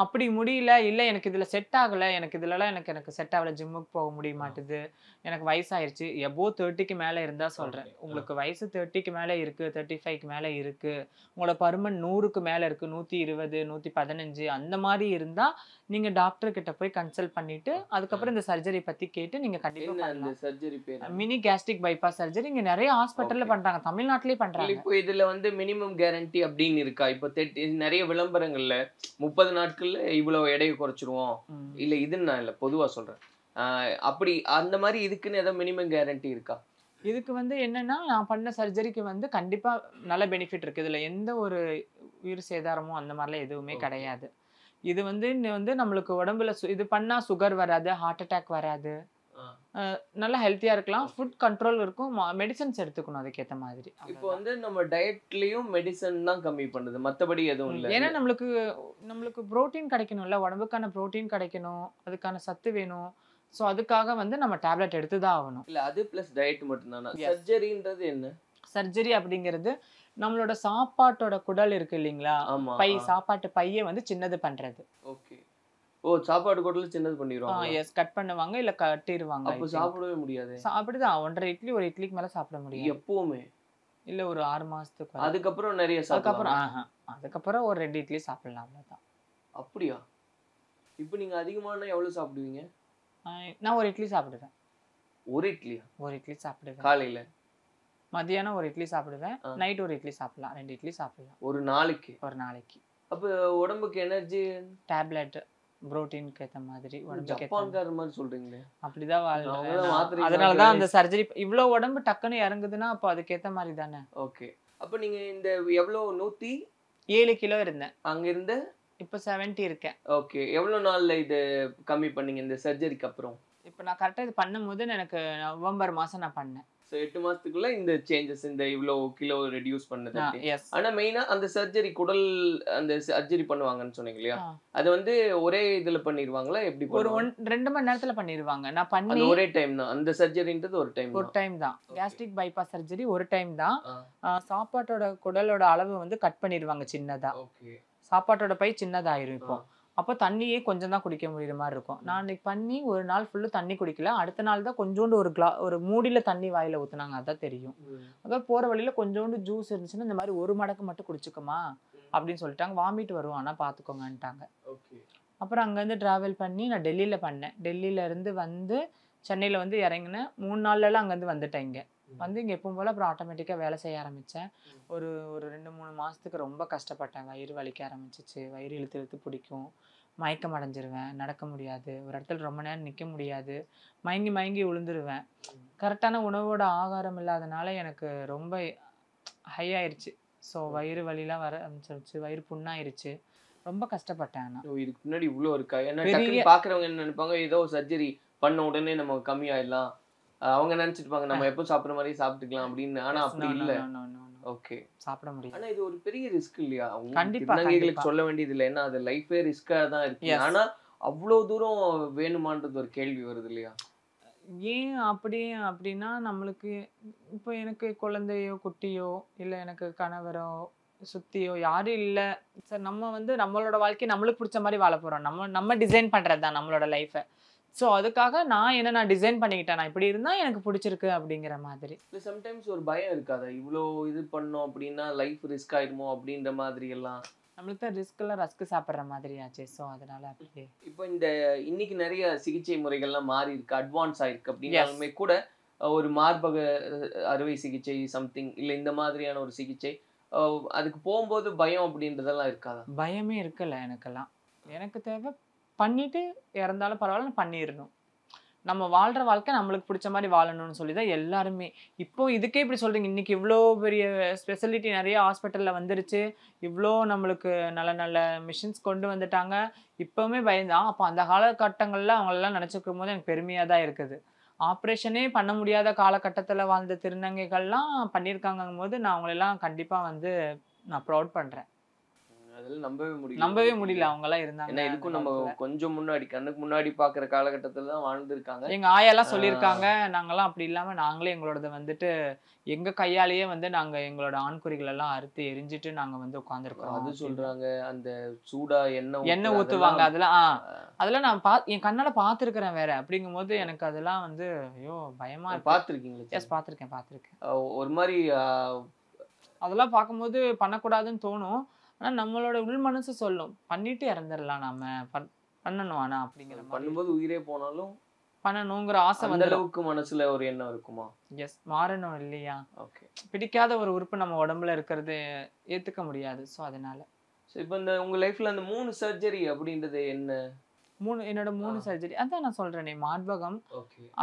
அப்படி முடியல, இல்லை எனக்கு இதில் செட் ஆகலை, எனக்கு இதுலலாம் எனக்கு செட் ஆகலை, ஜிம்முக்கு போக முடிய மாட்டுது, எனக்கு வயசாயிருச்சு, எபோ 30க்கு மேலே இருந்தால் சொல்கிறேன். உங்களுக்கு வயசு 30க்கு மேலே இருக்குது, 35க்கு மேலே இருக்குது, உங்களோட பருமன் 100க்கு மேலே இருக்குது, 120 115 அந்த மாதிரி இருந்தால் நீங்கள் டாக்டர்கிட்ட போய் கன்சல்ட் பண்ணிவிட்டு அதுக்கப்புறம் இந்த சர்ஜரி பற்றி கேட்டு நீங்கள் கண்டிப்பாக சர்ஜரி பேர் மினி கேஸ்ட்ரிக் பைபாஸ் சர்ஜரி இங்கே நிறைய ஹாஸ்பிட்டலில் பண்ணுறாங்க, தமிழ்நாட்டிலே பண்ணுறாங்க. இப்போ இதில் வந்து மினிமம் கேரண்டி அப்படின்னு இருக்கா? இப்போ நிறைய விளம்பரங்கள்ல 30 நாட்கள்ல இவ்வளவு எடையை குறைச்சிருவோம், இல்ல இதுன்னு நான் இல்ல பொதுவா சொல்றேன், அப்படி அந்த மாதிரி இதுக்குன்னு ஏதாவது மினிமம் கேரண்டி இருக்கா? இதுக்கு வந்து என்னன்னா, நான் பண்ண சர்ஜரிக்கு வந்து கண்டிப்பா நல்ல பெனிஃபிட் இருக்கு. இதுல எந்த ஒரு உயிர் சேதாரமோ அந்த மாதிரிலாம் எதுவுமே கிடையாது. இது வந்து நம்மளுக்கு உடம்புல இது பண்ணா சுகர் வராது, ஹார்ட் அட்டாக் வராது, நல்லா ஹெல்த்தியா இருக்கலாம், ஃபுட் கண்ட்ரோல் இருக்கும், மெடிசன்ஸ் எடுத்துக்கணும் அதுக்கேற்ற மாதிரி. இப்போ வந்து நம்ம டயட்லயும் மெடிசன் தான் கம்மி பண்ணுது, மற்றபடி எதுவும் இல்லை. ஏன்னா நம்மளுக்கு புரோட்டீன் கிடைக்கணும்ல, உடம்புக்கான புரோட்டீன் கிடைக்கணும், அதுக்கான சத்து வேணும். ஸோ அதுக்காக வந்து நம்ம டேப்லெட் எடுத்து தான் ஆகணும். இல்லை அது ப்ளஸ் டயட் மட்டும்தானா? சர்ஜரின்றது என்ன? சர்ஜரி அப்படிங்கிறது நம்மளோட சாப்பாட்டோட குடல் இருக்கு இல்லைங்களா, பை, சாப்பாட்டு பையை வந்து சின்னது பண்றது. ஓகே. ஓ, சாப்பாடு குடல் சின்னது பண்ணிடுவாங்க. எஸ், கட் பண்ணுவாங்க இல்ல கட்டிடுவாங்க. அப்போ சாப்பிடவே முடியாது. அப்படிதான் 1.5 இட்லி ஒரு இட்லிக்கு மேல சாப்பிட முடியும் எப்பவுமே. இல்ல ஒரு 6 மாசத்துக்கு. அதுக்கப்புறம் நிறைய அதுக்கப்புறம் ஒரு 2 இட்லி சாப்பிடலாம், அவ்வளவுதான். அப்படியா? இப்போ நீங்க அதிகமான எவ்வளவு சாப்பிடுவீங்க? நான் ஒரு இட்லி சாப்பிடுவேன். ஒரு இட்லியா? ஒரு இட்லி சாப்பிடுவேன். காலையில மதியானம் ஒரு இட்லி சாப்பிடுவேன், நைட் ஒரு இட்லி சாப்பிடலாம், 2 இட்லி சாப்பிடலாம் ஒரு நாளைக்கு. அப்போ உடம்புக்கு எனர்ஜி டேப்லெட் புரோட்டீனுக்கு ஏற்ற மாதிரி ஜப்பான்கார மாதிரி சொல்றீங்களே, அப்படிதான் வாழ்றேன். அதனாலதான் அந்த சர்ஜரி இவ்வளவு உடம்பு டக்குன்னு இறங்குதுன்னா அப்போ அதுக்கேற்ற மாதிரி தானே. ஓகே. அப்போ நீங்க இந்த எவ்வளவு 107 கிலோ இருந்தேன், அங்க இருந்து இப்போ 70 இருக்கேன். ஓகே. எவ்வளவு நாள்ல இது கம்மி பண்ணீங்க இந்த சர்ஜரிக்கு அப்புறம்? இப்போ நான் கரெக்டா இது பண்ணும்போது எனக்கு நவம்பர் மாசம் நான் பண்ணேன். 8 மாசத்துக்குள்ள இந்த சேஞ்சஸ், இந்த இவ்வளவு கிலோ ரெடியூஸ் பண்ணது. Yes. ஆனா மெயினா அந்த சர்ஜரி குடல் அந்த சர்ஜரி பண்ணுவாங்கன்னு சொன்னீங்க இல்லையா, அது வந்து ஒரே இதுல பண்ணிடுவாங்களா எப்படி? ஒரு 2 மணி நேரத்துல பண்ணிடுவாங்க. நான் பண்ணி ஒரே டைம் தான் அந்த சர்ஜரின்றது? ஒரு டைம் தான். கேஸ்ட்ரிக் பைபாஸ் சர்ஜரி ஒரு டைம் தான். சாப்பாட்டோட குடலோட அளவு வந்து கட் பண்ணிடுவாங்க சின்னதா. சாப்பாட்டோட பை சின்னதாயிரும். இப்போ அப்போ தண்ணியே கொஞ்சம் தான் குடிக்க முடியுற மாதிரி இருக்கும். நான் அன்னைக்கு பண்ணி ஒரு நாள் ஃபுல்லு தண்ணி குடிக்கல, அடுத்த நாள் தான் கொஞ்சோண்டு ஒரு மூடியில தண்ணி வாயில ஊத்துனாங்க, அதான் தெரியும். அதாவது போற வழியில கொஞ்சோண்டு ஜூஸ் இருந்துச்சுன்னா இந்த மாதிரி ஒரு மடக்கு மட்டும் குடிச்சுக்கோமா அப்படின்னு சொல்லிட்டாங்க. வாமிட் வரும் ஆனா பாத்துக்கோங்கன்ட்டாங்க. அப்புறம் அங்கேருந்து டிராவல் பண்ணி நான் டெல்லியில பண்ணேன். டெல்லியில இருந்து வந்து சென்னையில வந்து இறங்கினேன். 3 நாள்லாம் அங்கேருந்து வந்துட்டேன். இங்கே வந்து இங்கே எப்பவும் போல் அப்புறம் ஆட்டோமேட்டிக்காக வேலை செய்ய ஆரம்பித்தேன். ஒரு 2-3 மாதத்துக்கு ரொம்ப கஷ்டப்பட்டேன். வயிறு வலிக்க ஆரம்பிச்சிச்சு, வயிறு இழுத்து இழுத்து பிடிக்கும், மயக்கம் அடைஞ்சிருவேன், நடக்க முடியாது, ஒரு இடத்துல ரொம்ப நேரம் நிற்க முடியாது, மயங்கி விழுந்துருவேன். கரெக்டான உணவோட ஆகாரம் இல்லாதனால எனக்கு ரொம்ப ஹை ஆயிடுச்சு. ஸோ வயிறு வலிலாம் வர ஆரம்பிச்சிருச்சு, வயிறு புண்ணாயிருச்சு, ரொம்ப கஷ்டப்பட்டேன். ஆனால் இதுக்கு முன்னாடி இவ்வளோ இருக்கா? ஏன்னா பார்க்குறவங்க என்ன நினைப்பாங்க, ஏதோ சர்ஜரி பண்ண உடனே நம்ம கம்மியாயிடலாம், அவங்க நினைச்சிருப்பாங்க நம்ம எப்போ சாப்பிட்ற மாதிரி சாப்பிட்டுக்கலாம் அப்படின்னு. ஆனா அப்படி இல்ல. ஓகே, சாப்பிட முடியும். ஆனா இது ஒரு பெரிய ரிஸ்க் இல்லையா? கண்டிப்பா சொல்ல வேண்டியது இல்லை, ஏன்னா அது லைஃபே ரிஸ்கா தான் இருக்கு. ஆனா அவ்வளவு தூரம் வேணுமான்றது ஒரு கேள்வி வருது இல்லையா? ஏன் அப்படி அப்படின்னா நம்மளுக்கு இப்போ எனக்கு குழந்தையோ குட்டியோ இல்லை எனக்கு கணவரோ சுத்தியோ யாரும் இல்லை சார். நம்ம வந்து நம்மளோட வாழ்க்கையை நம்மளுக்கு பிடிச்ச மாதிரி வாழ போகிறோம். நம்ம டிசைன் பண்ணுறது தான் நம்மளோட லைஃப்பை. ஸோ அதுக்காக நான் டிசைன் பண்ணிக்கிட்டேன். நான் இப்படி இருந்தால் எனக்கு பிடிச்சிருக்கு அப்படிங்கிற மாதிரி. இல்லை சம்டைம்ஸ் ஒரு பயம் இருக்காதா, இவ்வளோ இது பண்ணோம் அப்படின்னா லைஃப் ரிஸ்க் ஆயிடுமோ அப்படின்ற மாதிரி எல்லாம்? நம்மளுக்கு தான் ரிஸ்க்கெல்லாம் ரஸ்க்கு சாப்பிட்ற மாதிரி ஆச்சு. ஸோ அதனால அப்படியே இப்போ இன்னைக்கு நிறைய சிகிச்சை முறைகள்லாம் மாறி இருக்கு, அட்வான்ஸ் ஆயிருக்கு அப்படின்னாலுமே கூட ஒரு மார்பக அறுவை சிகிச்சை சம்திங் இல்லை இந்த மாதிரியான ஒரு சிகிச்சை அதுக்கு போகும்போது பயம் அப்படின்றதெல்லாம் இருக்காதா? பயமே இருக்கல எனக்கெல்லாம். எனக்கு தேவை பண்ணிட்டு இறந்தாலும் பரவாயில்ல, பண்ணிடணும். நம்ம வாழ்கிற வாழ்க்கை நம்மளுக்கு பிடிச்ச மாதிரி வாழணும்னு சொல்லி தான் எல்லாருமே. இப்போ இதுக்கே இப்படி சொல்கிறீங்க, இன்றைக்கி இவ்வளோ பெரிய ஸ்பெஷாலிட்டி நிறைய ஹாஸ்பிட்டலில் வந்துருச்சு, இவ்வளோ நம்மளுக்கு நல்ல நல்ல மிஷின்ஸ் கொண்டு வந்துட்டாங்க. இப்போவுமே பயந்தான். அப்போ அந்த காலகட்டங்களில் அவங்களெல்லாம் நினச்சிக்கும் போது எனக்கு பெருமையாக தான் இருக்குது. ஆப்ரேஷனே பண்ண முடியாத காலகட்டத்தில் வாழ்ந்த திருநங்கைகள்லாம் பண்ணியிருக்காங்கும் போது நான் அவங்களெல்லாம் கண்டிப்பாக வந்து நான் ப்ரௌட் பண்ணுறேன். அதெல்லாம் நம்பவே முடியல அவங்கெல்லாம் இருந்தாங்க. ஏன்னா இதுக்கும் நம்ம கொஞ்சம் முன்னாடி கண்ணுக்கு முன்னாடி பாக்குற காலகட்டத்துல தான் வாழ்ந்துருக்காங்க. எங்க ஆயெல்லாம் சொல்லியிருக்காங்க, நாங்கெல்லாம் அப்படி இல்லாம நாங்களே எங்களோட வந்துட்டு எங்க கையாலேயே வந்து நாங்க எங்களோட ஆண்குறிகள் எல்லாம் அறுத்து எரிஞ்சிட்டு நாங்க வந்து உட்கார்ந்துருக்கோம். அது சொல்றாங்க. அந்த சூடா எண்ணெய் ஊத்துவாங்க. அதெல்லாம் நான் என் கண்ணால பாத்துருக்கிறேன் வேற. அப்படிங்கும் போது எனக்கு அதெல்லாம் வந்து ஐயோ பயமா இருக்கு. பாத்துருக்கீங்களா? எஸ் பாத்திருக்கேன். ஒரு மாதிரி அதெல்லாம் பார்க்கும்போது பண்ணக்கூடாதுன்னு தோணும். ஆனா நம்மளோட உள் மனசு சொல்லும் பண்ணிட்டு இறந்துடலாம், நாம பண்ணணும். ஆனா அப்படிங்கிற பண்ணும்போது உயிரே போனாலும் பண்ணணுங்கிற ஆசை அந்த அளவுக்கு மனசுல ஒரு எண்ணம் இருக்குமா? எஸ் மாறணும் இல்லையா? ஓகே. பிடிக்காத ஒரு உறுப்பு நம்ம உடம்புல இருக்கிறது ஏத்துக்க முடியாது. ஸோ அதனால இப்போ இந்த உங்க லைஃப்ல அந்த 3 சர்ஜரி அப்படின்றது என்ன? என்னோட 3 சர்ஜரி அதான் நான் சொல்றேனே, மார்பகம்,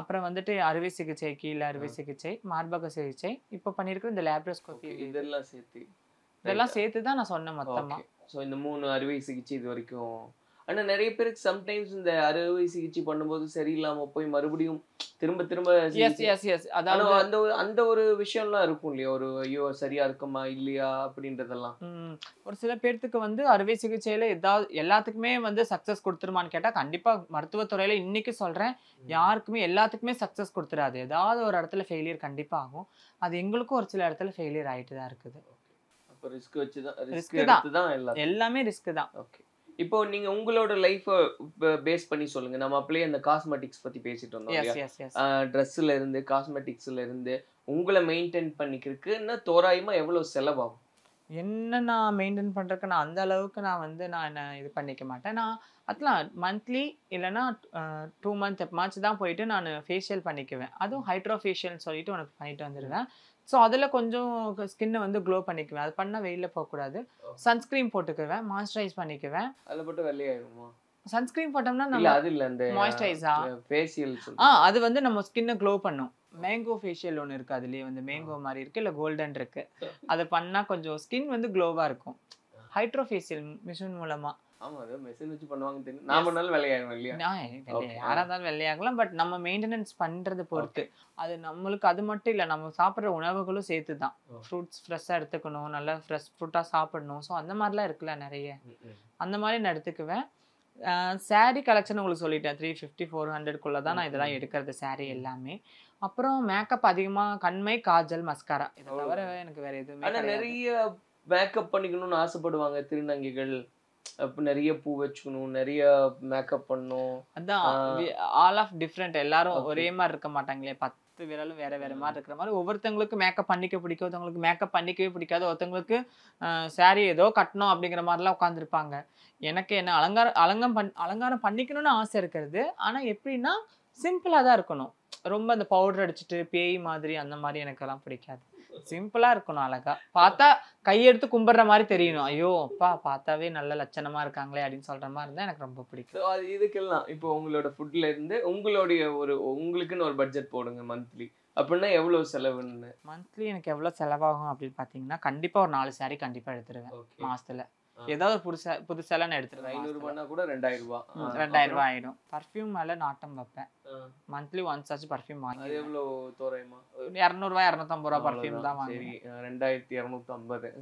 அப்புறம் வந்துட்டு அறுவை சிகிச்சை, கீழே அறுவை சிகிச்சை, மார்பக சிகிச்சை, இப்போ பண்ணிருக்கிற இந்த லேப்ரோஸ்கோபி, இதெல்லாம் சேர்த்து தான் நான் சொன்னேன் மொத்தமா. ஸோ இந்த 3 அறுவை சிகிச்சை இது வரைக்கும். ஆனா நிறைய பேருக்கு சம்டைம்ஸ் இந்த அறுவை சிகிச்சை பண்ணும்போது சரியில்லாம போய் மறுபடியும் திரும்ப அதாவது அந்த ஒரு விஷயம்லாம் இருக்கும் இல்லையா, ஒரு ஐயோ சரியா இருக்குமா இல்லையா அப்படின்றதெல்லாம். ஒரு சில பேர்த்துக்கு வந்து அறுவை சிகிச்சையில ஏதாவது எல்லாத்துக்குமே வந்து சக்சஸ் கொடுத்துருமான்னு கேட்டா கண்டிப்பா மருத்துவத்துறையில இன்னைக்கு சொல்றேன் யாருக்குமே எல்லாத்துக்குமே சக்சஸ் கொடுத்துடாது. ஏதாவது ஒரு இடத்துல ஃபெயிலியர் கண்டிப்பா ஆகும். அது எங்களுக்கும் ஒரு சில இடத்துல ஃபெயிலியர் ஆயிட்டு தான் இருக்குது. ரிஸ்க் வச்சுதான் எல்லாமே ரிஸ்க் தான். ஓகே. இப்போ நீங்க உங்களோட லைஃப் பேஸ் பண்ணி சொல்லுங்க. நம்ம அப்படியே அந்த காஸ்மெட்டிக்ஸ் பத்தி பேசிட்டு வந்தோம். ட்ரெஸ்ல இருந்து காஸ்மெட்டிக்ஸ்ல இருந்து உங்களை மெயின்டைன் பண்ணிக்கிறதுக்கு தோராயமா எவ்வளவு செலவாகும்? என்ன நான் மெயின்டைன் பண்றதுக்கு நான் அந்த அளவுக்கு நான் வந்து நான் இது பண்ணிக்க மாட்டேன். நான் அதெல்லாம் மந்த்லி இல்லைன்னா 2 மந்த் எப்பமாச்சு தான் போயிட்டு நான் ஃபேஷியல் பண்ணிக்குவேன். அதுவும் ஹைட்ரோ ஃபேஷியல்னு சொல்லிட்டு உனக்கு பண்ணிட்டு வந்துடுவேன். ஸோ அதில் கொஞ்சம் ஸ்கின்னை வந்து க்ளோ பண்ணிக்குவேன். அது பண்ணால் வெயிலில் போகக்கூடாது. சன்ஸ்க்ரீன் போட்டுக்குவேன், மாய்ஸ்சரைஸ் பண்ணிக்குவேன். அதில் போட்டு வெள்ளையாயிருமா? சன்ஸ்க்ரீன் போட்டோம்னா நம்ம அது இல்லை அந்த மாய்ஸ்சரைஸா ஃபேஷியல் அது வந்து நம்ம ஸ்கின்னை க்ளோ பண்ணும். மேங்கோ ஃபேஷியல் ஒன்று இருக்குது, அதுலேயே வந்து மேங்கோ மாதிரி இருக்குது, இல்லை கோல்டன் இருக்குது. அதை பண்ணால் கொஞ்சம் ஸ்கின் வந்து க்ளோவாக இருக்கும். ஹைட்ரோ ஃபேஷியல் மிஷின் மூலமாக. ஆமா, அது மெஷின் வச்சு பண்ணுவாங்க தெரியும். நாம பண்ணாலும் வெள்ளையாகும் இல்லையா? யாரா இருந்தாலும் வெள்ளையாகலாம். பட் நம்ம மெயின்டெனன்ஸ் பண்றதை பொறுத்து. அது நம்மளுக்கு அது மட்டும் இல்லை, நம்ம சாப்பிட்ற உணவுகளும் சேர்த்து தான். ஃப்ரூட்ஸ் ஃப்ரெஷ்ஷாக எடுத்துக்கணும், நல்லா ஃப்ரெஷ் ஃப்ரூட்டாக சாப்பிடணும். ஸோ அந்த மாதிரிலாம் இருக்குல்ல நிறைய, அந்த மாதிரி நான் எடுத்துக்குவேன். சாரீ கலெக்ஷன் உங்களுக்கு சொல்லிட்டேன், 350-400 தான் நான் இதெல்லாம் எடுக்கிறது சாரீ எல்லாமே. அப்புறம் மேக்கப் அதிகமாக கண்மை, காஜல், மஸ்காரா, இதை தவிர எனக்கு வேற எதுவுமே. ஆனால் நிறைய மேக்கப் பண்ணிக்கணும்னு ஆசைப்படுவாங்க திருநங்கைகள். நிறைய பூ வச்சுக்கணும், நிறைய மேக்கப் பண்ணணும். அதான் ஆல் ஆஃப் டிஃப்ரெண்ட். எல்லாரும் ஒரே மாதிரி இருக்க மாட்டாங்களே, 10 விரலும் வேற வேற மாதிரி இருக்கிற மாதிரி. ஒவ்வொருத்தவங்களுக்கு மேக்கப் பண்ணிக்க பிடிக்கும், ஒருத்தவங்களுக்கு மேக்கப் பண்ணிக்கவே பிடிக்காது, ஒருத்தவங்களுக்கு சாரி ஏதோ கட்டணும் அப்படிங்கிற மாதிரிலாம் உட்காந்துருப்பாங்க. எனக்கு என்ன அலங்காரம் பண்ணிக்கணும்னு ஆசை இருக்கிறது. ஆனால் எப்படின்னா சிம்பிளாக தான் இருக்கணும். ரொம்ப அந்த பவுடர் அடிச்சுட்டு பேய் மாதிரி அந்த மாதிரி எனக்கெல்லாம் பிடிக்காது. சிம்பிளா இருக்கணும், அழகா பார்த்தா கையெடுத்து கும்பிடுற மாதிரி தெரியணும். ஐயோ அப்பா பார்த்தாவே நல்ல லட்சணமா இருக்காங்களே அப்படின்னு சொல்ற மாதிரி இருந்தா எனக்கு ரொம்ப பிடிக்கும். அது இதுக்கெல்லாம் இப்போ உங்களோட ஃபுட்ல இருந்து உங்களுடைய உங்களுக்குன்னு ஒரு பட்ஜெட் போடுங்க மந்த்லி. அப்படின்னா எவ்வளவு செலவுன்னு? மந்த்லி எனக்கு எவ்வளவு செலவாகும் அப்படின்னு பாத்தீங்கன்னா கண்டிப்பா ஒரு 4 சாரி கண்டிப்பா எடுத்துருவேன் மாசத்துல. ஏதாவது புதுசெல்லாம் நான் எடுத்துருவேன். 500 ரூபாய்னா கூட 2000 ரூபாய் 2000 ரூபாய் ஆயிடும். பர்ஃப்யூம் மேல நாட்டம் வைப்பேன். மந்த்லி ஒன்ஸ் ஆச்சு பர்ஃப்யூம் வாங்கி. அது எவ்வளவு தோராயமா? 200 ரூபாய் 250 ரூபாய் பர்ஃப்யூம் தான் வாங்கி. 2250.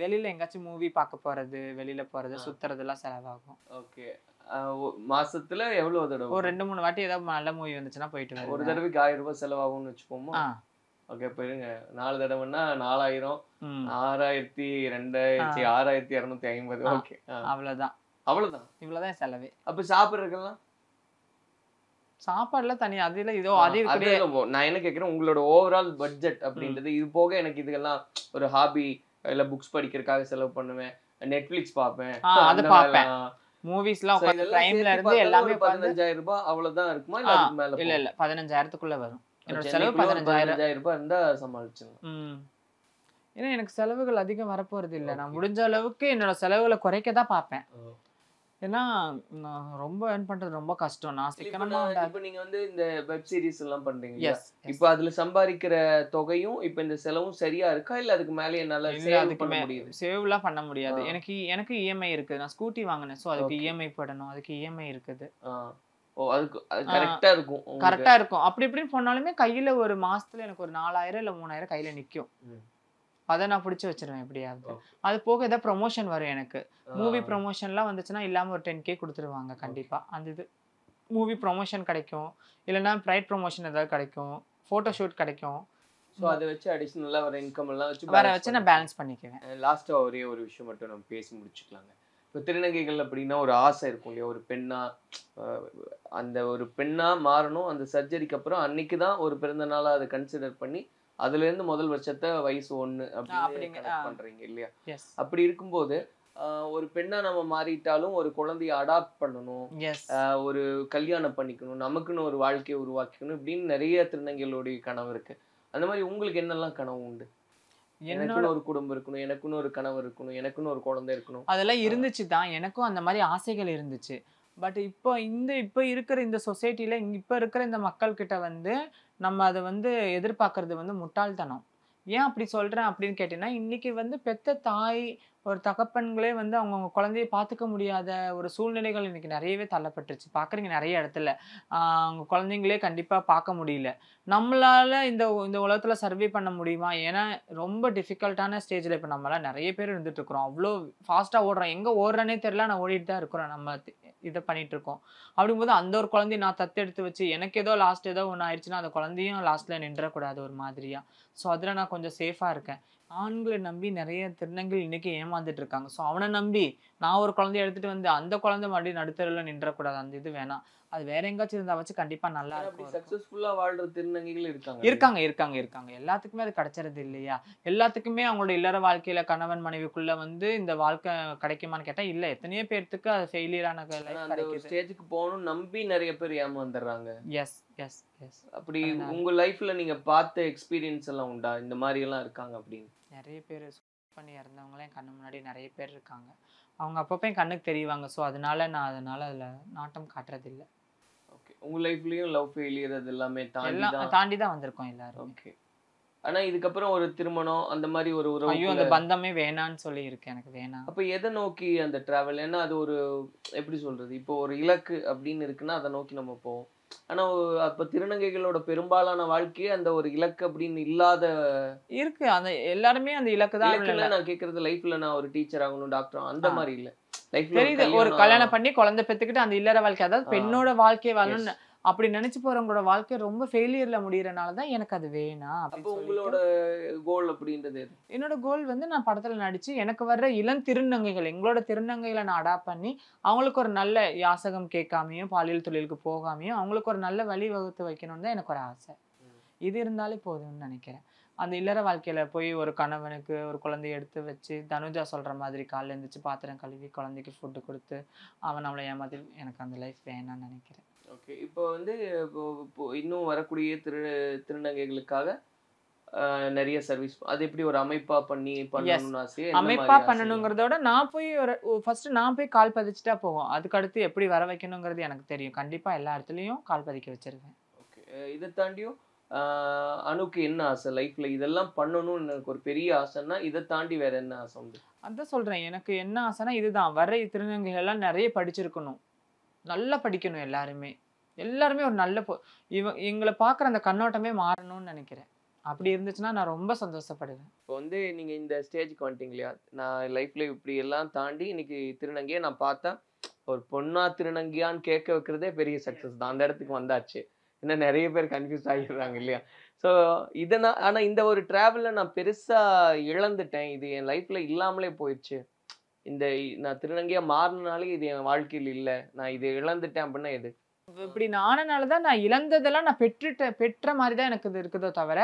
வெளியில எங்காச்சும் மூவி பார்க்க போறது, வெளியில போறது, சுத்துறதெல்லாம் செலவாகும். ஓகே. மாசத்துல எவ்வளவு தடவை? ஒரு 2-3 வாட்டி ஏதாவது நல்ல மூவி வந்துச்சுன்னா போயிட்டு ஒரு வருவேன். தடவைக்கு 1000 ரூபாய் செலவாகும்னு வச்சுப்போமா? ஆ. ஓகே, போயிருங்க. 4 தடவைன்னா 4000, ம். 6250. ஆ. ஓகே, அவ்வளவுதான். அவ்வளவுதான். இவ்வளவுதான் செலவே. அப்ப சாப்பிடுறதுக்கெல்லாம் சாப்பாடுல தனியா அதுல இதோ அது அது கிடையாது. இல்ல, நான் என்ன கேக்குறேன், உங்களோட ஓவரால் பட்ஜெட் அப்படின்றது இது போக எனக்கு இதுக்கெல்லாம் ஒரு ஹாபி இல்ல புக்ஸ் படிக்கிறதுக்காக செலவு பண்ணுவேன், நெட்ஃபிளிக்ஸ் பார்ப்பேன், அது பார்ப்பேன். மூவிஸ்லாம் உட்கார்ந்து பிரைம்ல இருந்து எல்லாமே 15,000 ரூபாய் அவ்வளவுதான் இருக்குமா இல்ல அதுக்கு மேல? இல்ல 15,000க்குள்ள வரும். என்னோட செலவு 15,000 ரூபாய் இருந்தா சமாளிச்சிடலாம். ஏன்னா எனக்கு செலவுகள் அதிகம் வரப்போறது இல்ல. நான் முடிஞ்ச அளவுக்கு என்னோட செலவுகளை குறைக்க தான் பார்ப்பேன். ஏன்னா நான் ரொம்ப earn பண்றது ரொம்ப கஷ்டம். நான் சிக்கனமா இப்ப நீங்க வந்து இந்த வெப் சீரிஸ் எல்லாம் பண்றீங்க. எஸ். இப்ப அதுல சம்பாதிக்கிற தொகையும் இப்ப இந்த செலவும் சரியா இருக்கா இல்ல அதுக்கு மேல என்னால சேவ் பண்ண முடியுது? சேவ்லாம் பண்ண முடியாது. எனக்கு இஎம்ஐ இருக்கு. நான் ஸ்கூட்டி வாங்கினேன். சோ அதுக்கு இஎம்ஐ போடணும். அதுக்கு இஎம்ஐ இருக்குது. அதுக்கு கரெக்டா இருக்கும். கரெக்டா இருக்கும். அப்படி இப்படின்னு போனாலுமே கையில ஒரு மாசத்துல எனக்கு ஒரு 4000 இல்ல 3000 கையில நிக்கும். அதை நான் பிடிச்சி வச்சிருவேன் எப்படியாவது. அது போக ஏதாவது ப்ரொமோஷன் வரும் எனக்கு. மூவி ப்ரொமோஷன்லாம் வந்துச்சுன்னா இல்லாம ஒரு 10K கொடுத்துருவாங்க கண்டிப்பா. அந்த இது மூவி ப்ரொமோஷன் கிடைக்கும், இல்லைன்னா ப்ரைட் ப்ரொமோஷன் ஏதாவது கிடைக்கும், ஃபோட்டோ ஷூட் கிடைக்கும். ஸோ அதை வச்சு அடிஷ்னலாக வர இன்கம் எல்லாம் வச்சு நான் பேலன்ஸ் பண்ணிக்குவேன். லாஸ்ட்டாக ஒரே ஒரு விஷயம் மட்டும் நம்ம பேசி முடிச்சுக்கலாங்க. இப்போ திருநங்கைகள் அப்படின்னா ஒரு ஆசை இருக்கும் இல்லையா, ஒரு பெண்ணா அந்த ஒரு பெண்ணா மாறணும். அந்த சர்ஜரிக்கு அப்புறம் அன்னைக்கு தான் ஒரு பிறந்த நாளா அதை கன்சிடர் பண்ணி அதுல இருந்து முதல் வருஷத்தை வயசு 1 அப்படின்னு பண்றீங்க இல்லையா? அப்படி இருக்கும்போது ஒரு பெண்ணா நம்ம மாறிட்டாலும் ஒரு குழந்தைய அடாப்ட் பண்ணணும், ஒரு கல்யாணம் பண்ணிக்கணும், நமக்குன்னு ஒரு வாழ்க்கையை உருவாக்கிக்கணும் இப்படின்னு நிறைய திருநங்கைகளுடைய கனவு இருக்கு. அந்த மாதிரி உங்களுக்கு என்னெல்லாம் கனவு உண்டு? எனக்குன்னு ஒரு குடும்பம் இருக்கணும், எனக்குன்னு ஒரு கனவு இருக்கணும், எனக்குன்னு ஒரு குழந்தை இருக்கணும். அதெல்லாம் இருந்துச்சு தான். எனக்கும் அந்த மாதிரி ஆசைகள் இருந்துச்சு. பட் இப்போ இருக்கிற இந்த சொசைட்டில இப்போ இருக்கிற இந்த மக்கள் கிட்ட வந்து நம்ம அதை வந்து எதிர்பார்க்கறது வந்து முட்டாள்தனம். ஏன் அப்படி சொல்றேன் அப்படின்னு கேட்டீங்கன்னா, இன்னைக்கு வந்து பெத்த தாய் ஒரு தகப்பன்களே வந்து அவங்கவுங்க குழந்தைய பார்த்துக்க முடியாத ஒரு சூழ்நிலைகள் இன்னைக்கு நிறையவே தள்ளப்பட்டுருச்சு. பார்க்குறீங்க நிறைய இடத்துல. அவங்க குழந்தைங்களே கண்டிப்பாக பார்க்க முடியல. நம்மளால இந்த உலகத்துல சர்வே பண்ண முடியுமா? ஏன்னா ரொம்ப டிஃபிகல்ட்டான ஸ்டேஜில் இப்போ நம்மளாம் நிறைய பேர் இருந்துட்டு இருக்கிறோம். அவ்வளோ ஃபாஸ்ட்டாக ஓடுறோம். எங்கே ஓடுறேனே தெரியல, நான் ஓடிட்டு தான் இருக்கிறோம். நம்ம இதை பண்ணிட்டு இருக்கோம். அப்படிங்கும்போது அந்த ஒரு குழந்தைய நான் தத்தெடுத்து வச்சு எனக்கு ஏதோ ஏதோ ஒன்று ஆயிடுச்சுன்னா அந்த குழந்தையும் லாஸ்ட்ல நின்றக்கூடாது ஒரு மாதிரியா. ஸோ அதில் நான் கொஞ்சம் சேஃபாக இருக்கேன். ஆண்களை நம்பி நிறைய திருநங்கைகள் இன்னைக்கு ஏமாந்துட்டு இருக்காங்க. ஸோ அவனை நம்பி நான் ஒரு குழந்தைய எடுத்துட்டு வந்து அந்த குழந்தை மறுபடியும் நடுத்தருவில் நின்றக்கூடாது. அந்த இது வேணாம். அது வேற எங்காச்சும் இருந்தா வச்சு கண்டிப்பா நல்லா இருக்கும். சக்சஸ்ஃபுல்லா வாழ்ற திருநங்கைகள் இருக்காங்க. எல்லாத்துக்குமே அது கிடைச்சறது இல்லையா? எல்லாத்துக்குமே அவங்களோட இல்லற வாழ்க்கையில கணவன் மனைவிக்குள்ள வந்து இந்த வாழ்க்கை கிடைக்குமான்னு கேட்டா இல்ல. எத்தனையோ பேருக்கு அது ஃபெயிலியரான ஸ்டேஜுக்கு போகணும் நம்பி நிறைய பேர் ஏமாந்துடுறாங்க. எஸ். அப்படி உங்க லைஃப்ல நீங்க பார்த்த எக்ஸ்பீரியன்ஸ் எல்லாம் உண்டா? இந்த மாதிரி எல்லாம் இருக்காங்க அப்படின்னு நிறைய பேர் பண்ணி இறந்தவங்களே என் கண்ணு முன்னாடி நிறைய பேர் இருக்காங்க. அவங்க அப்பப்போ என் கண்ணுக்கு தெரிவாங்க. ஸோ அதனால அதில் நாட்டம் காட்டுறது இல்லை. ஓகே, உங்க லைஃப்லயும் லவ் ஃபெயிலியர் அது எல்லாமே தாண்டி தான் வந்திருக்கோம் எல்லாரும். ஓகே, ஆனா இதுக்கப்புறம் ஒரு திருமணம் அந்த மாதிரி ஒரு உறவு, ஐயோ அந்த பந்தமே வேணான்னு சொல்லி இருக்கு. எனக்கு வேணாம். அப்ப எதை நோக்கி அந்த டிராவல்? ஏன்னா அது ஒரு எப்படி சொல்றது, இப்போ ஒரு இலக்கு அப்படின்னு இருக்குன்னா அதை நோக்கி நம்ம போவோம். ஆனா அப்ப திருநங்கைகளோட பெரும்பாலான வாழ்க்கையே அந்த ஒரு இலக்கு அப்படின்னு இல்லாத இருக்கு. அந்த எல்லாருமே அந்த இலக்கு தான். நான் கேக்குறது லைஃப்ல நான் ஒரு டீச்சர் ஆகணும், டாக்டர் அந்த மாதிரி இல்ல. தெரியுது, ஒரு கல்யாணம் பண்ணி குழந்தை பெத்துக்கிட்டு அந்த இல்லற வாழ்க்கை, அதாவது பெண்ணோட வாழ்க்கையை வாழணும்னு அப்படி நினைச்சு போறவங்களோட வாழ்க்கை ரொம்ப ஃபெயிலியர்ல முடியறனாலதான் எனக்கு அது வேணாம். அப்போ உங்களோட கோல் அப்படின்றது? என்னோட கோல் வந்து நான் படத்துல நடிச்சு எனக்கு வர்ற இளம் திருநங்கைகள், எங்களோட திருநங்கைகளை நான் அடாப்ட் பண்ணி அவங்களுக்கு ஒரு நல்ல யாசகம் கேட்காமையும் பாலியல் தொழிலுக்கு போகாமையும் அவங்களுக்கு ஒரு நல்ல வழி வகுத்து வைக்கணும்னு தான் எனக்கு ஒரு ஆசை. இது இருந்தாலே போதும்னு நினைக்கிறேன். அந்த இல்லற வாழ்க்கையில போய் ஒரு கணவனுக்கு ஒரு குழந்தைய எடுத்து வச்சு தனுஜா சொல்ற மாதிரி காலைல எழுந்திரிச்சு பாத்திரம் கழுவி குழந்தைக்கு ஃபுட்டு கொடுத்து அவன் அவளை ஏமாத்தி, எனக்கு அந்த லைஃப் வேணாம்னு நினைக்கிறேன். ஓகே, இப்போ வந்து இப்போ இன்னும் வரக்கூடிய திருநங்கைகளுக்காக நிறைய சர்வீஸ் அது எப்படி ஒரு அமைப்பா பண்ணி பண்ணணும்னு ஆசை? அமைப்பா பண்ணணுங்கிறதோட நான் போய் ஃபர்ஸ்ட் நான் போய் கால் பதிச்சுட்டா போகும். அதுக்கு அடுத்து எப்படி வர வைக்கணுங்கிறது எனக்கு தெரியும். கண்டிப்பா எல்லா இடத்துலயும் கால் பதிக்க வச்சிருவேன். ஓகே, இதை தாண்டியும் அனுக்கு என்ன ஆசை லைஃப்ல? இதெல்லாம் பண்ணணும்னு எனக்கு ஒரு பெரிய ஆசைன்னா இதை தாண்டி வேற என்ன ஆசை உண்டு? அதான் சொல்றேன், எனக்கு என்ன ஆசைன்னா இதுதான். வர திருநங்கைகள் எல்லாம் நிறைய படிச்சிருக்கணும், நல்லா படிக்கணும். எல்லாருமே ஒரு நல்ல எங்களை பார்க்குற அந்த கண்ணோட்டமே மாறணும்னு நினைக்கிறேன். அப்படி இருந்துச்சுன்னா நான் ரொம்ப சந்தோஷப்படுவேன். இப்போ வந்து நீங்க இந்த ஸ்டேஜுக்கு வந்துட்டீங்க இல்லையா, நான் லைஃப்ல இப்படி எல்லாம் தாண்டி இன்னைக்கு திருநங்கையை நான் பார்த்தா ஒரு பொண்ணா திருநங்கையான்னு கேட்க வைக்கிறதே பெரிய சக்ஸஸ் தான். அந்த இடத்துக்கு வந்தாச்சு. இன்னும் நிறைய பேர் கன்ஃபியூஸ் ஆகிடுறாங்க இல்லையா? ஸோ இதை ஆனால் இந்த ஒரு ட்ராவலில் நான் பெருசாக இழந்துட்டேன். இது என் லைஃப்பில் இல்லாமலே போயிடுச்சு. நான் திருநங்கையாக மாறினாலே இது என் வாழ்க்கையில் இல்லை, நான் இதை இழந்துட்டேன் அப்படின்னா எது? இப்படி நானனால தான் நான் இழந்ததெல்லாம் நான் பெற்ற மாதிரி தான் எனக்கு இது இருக்குதோ தவிர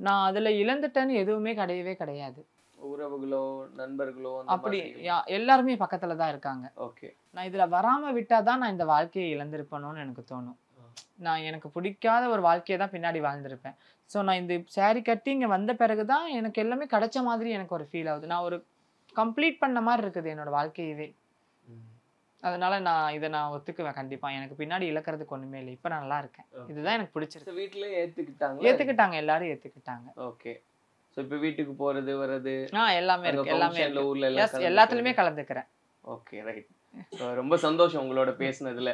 நான் அதில் இழந்துட்டேன்னு எதுவுமே கிடையவே கிடையாது. உறவுகளோ நண்பர்களோ அப்படி எல்லாருமே பக்கத்தில் தான் இருக்காங்க. ஓகே. நான் இதில் வராமல் விட்டால் தான் நான் இந்த வாழ்க்கையை இழந்திருப்பேனோன்னு எனக்கு தோணும். நான் எனக்கு பிடிக்காத ஒரு வாழ்க்கையை தான் பின்னாடி வாழ்ந்திருப்பேன். ஸோ நான் இந்த சாரி கட்டி இங்கே வந்த பிறகு தான் எனக்கு எல்லாமே கிடைச்ச மாதிரி எனக்கு ஒரு ஃபீல் ஆகுது. நான் ஒரு கம்ப்ளீட் பண்ண மாதிரி இருக்குது என்னோட வாழ்க்கையவே. அதனால இதை நான் ஒத்துக்குவேன் கண்டிப்பா. எனக்கு பின்னாடி இழக்கிறதுக்கு ஒண்ணுமே இல்லை. இப்ப நான் நல்லா இருக்கேன். இதுதான் எனக்கு பிடிச்சிருக்கு. வீட்டுல ஏத்துக்கிட்டாங்க, எல்லாரும் ஏத்துக்கிட்டாங்க. ஓகே. சோ இப்ப வீட்டுக்கு போறது வர்றது எல்லாமே இருக்கு. எல்லாத்துலயுமே கலந்துக்கிறேன். Okay, right. ரொம்ப சந்தோஷம் உங்களோட பேசுனதுல.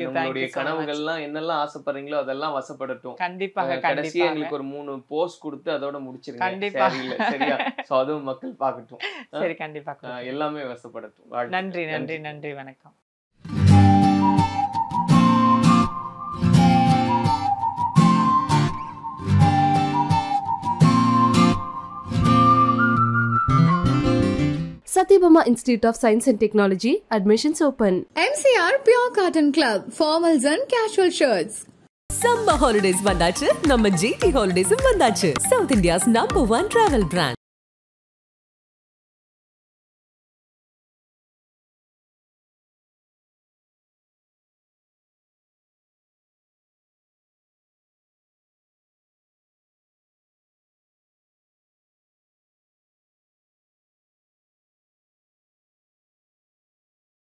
உங்களுடைய கனவுகள்லாம் என்னெல்லாம் ஆசைப்படுறீங்களோ அதெல்லாம் வசப்படட்டும். கண்டிப்பாக. கடைசியா எங்களுக்கு ஒரு 3 போஸ்ட் கொடுத்து அதோட முடிச்சிருங்க. சரியா? சோ அதுவும் மக்கள் பார்க்கட்டும். சரி, கண்டிப்பா. எல்லாமே வசப்படட்டும். நன்றி நன்றி நன்றி. வணக்கம். Satyabama Institute of Science and Technology. Admissions open. MCR Pure Cotton Club. Formals and casual shirts. Summer holidays vandachu. நம்ம GT Holidays vandachu. South India's #1 travel brand.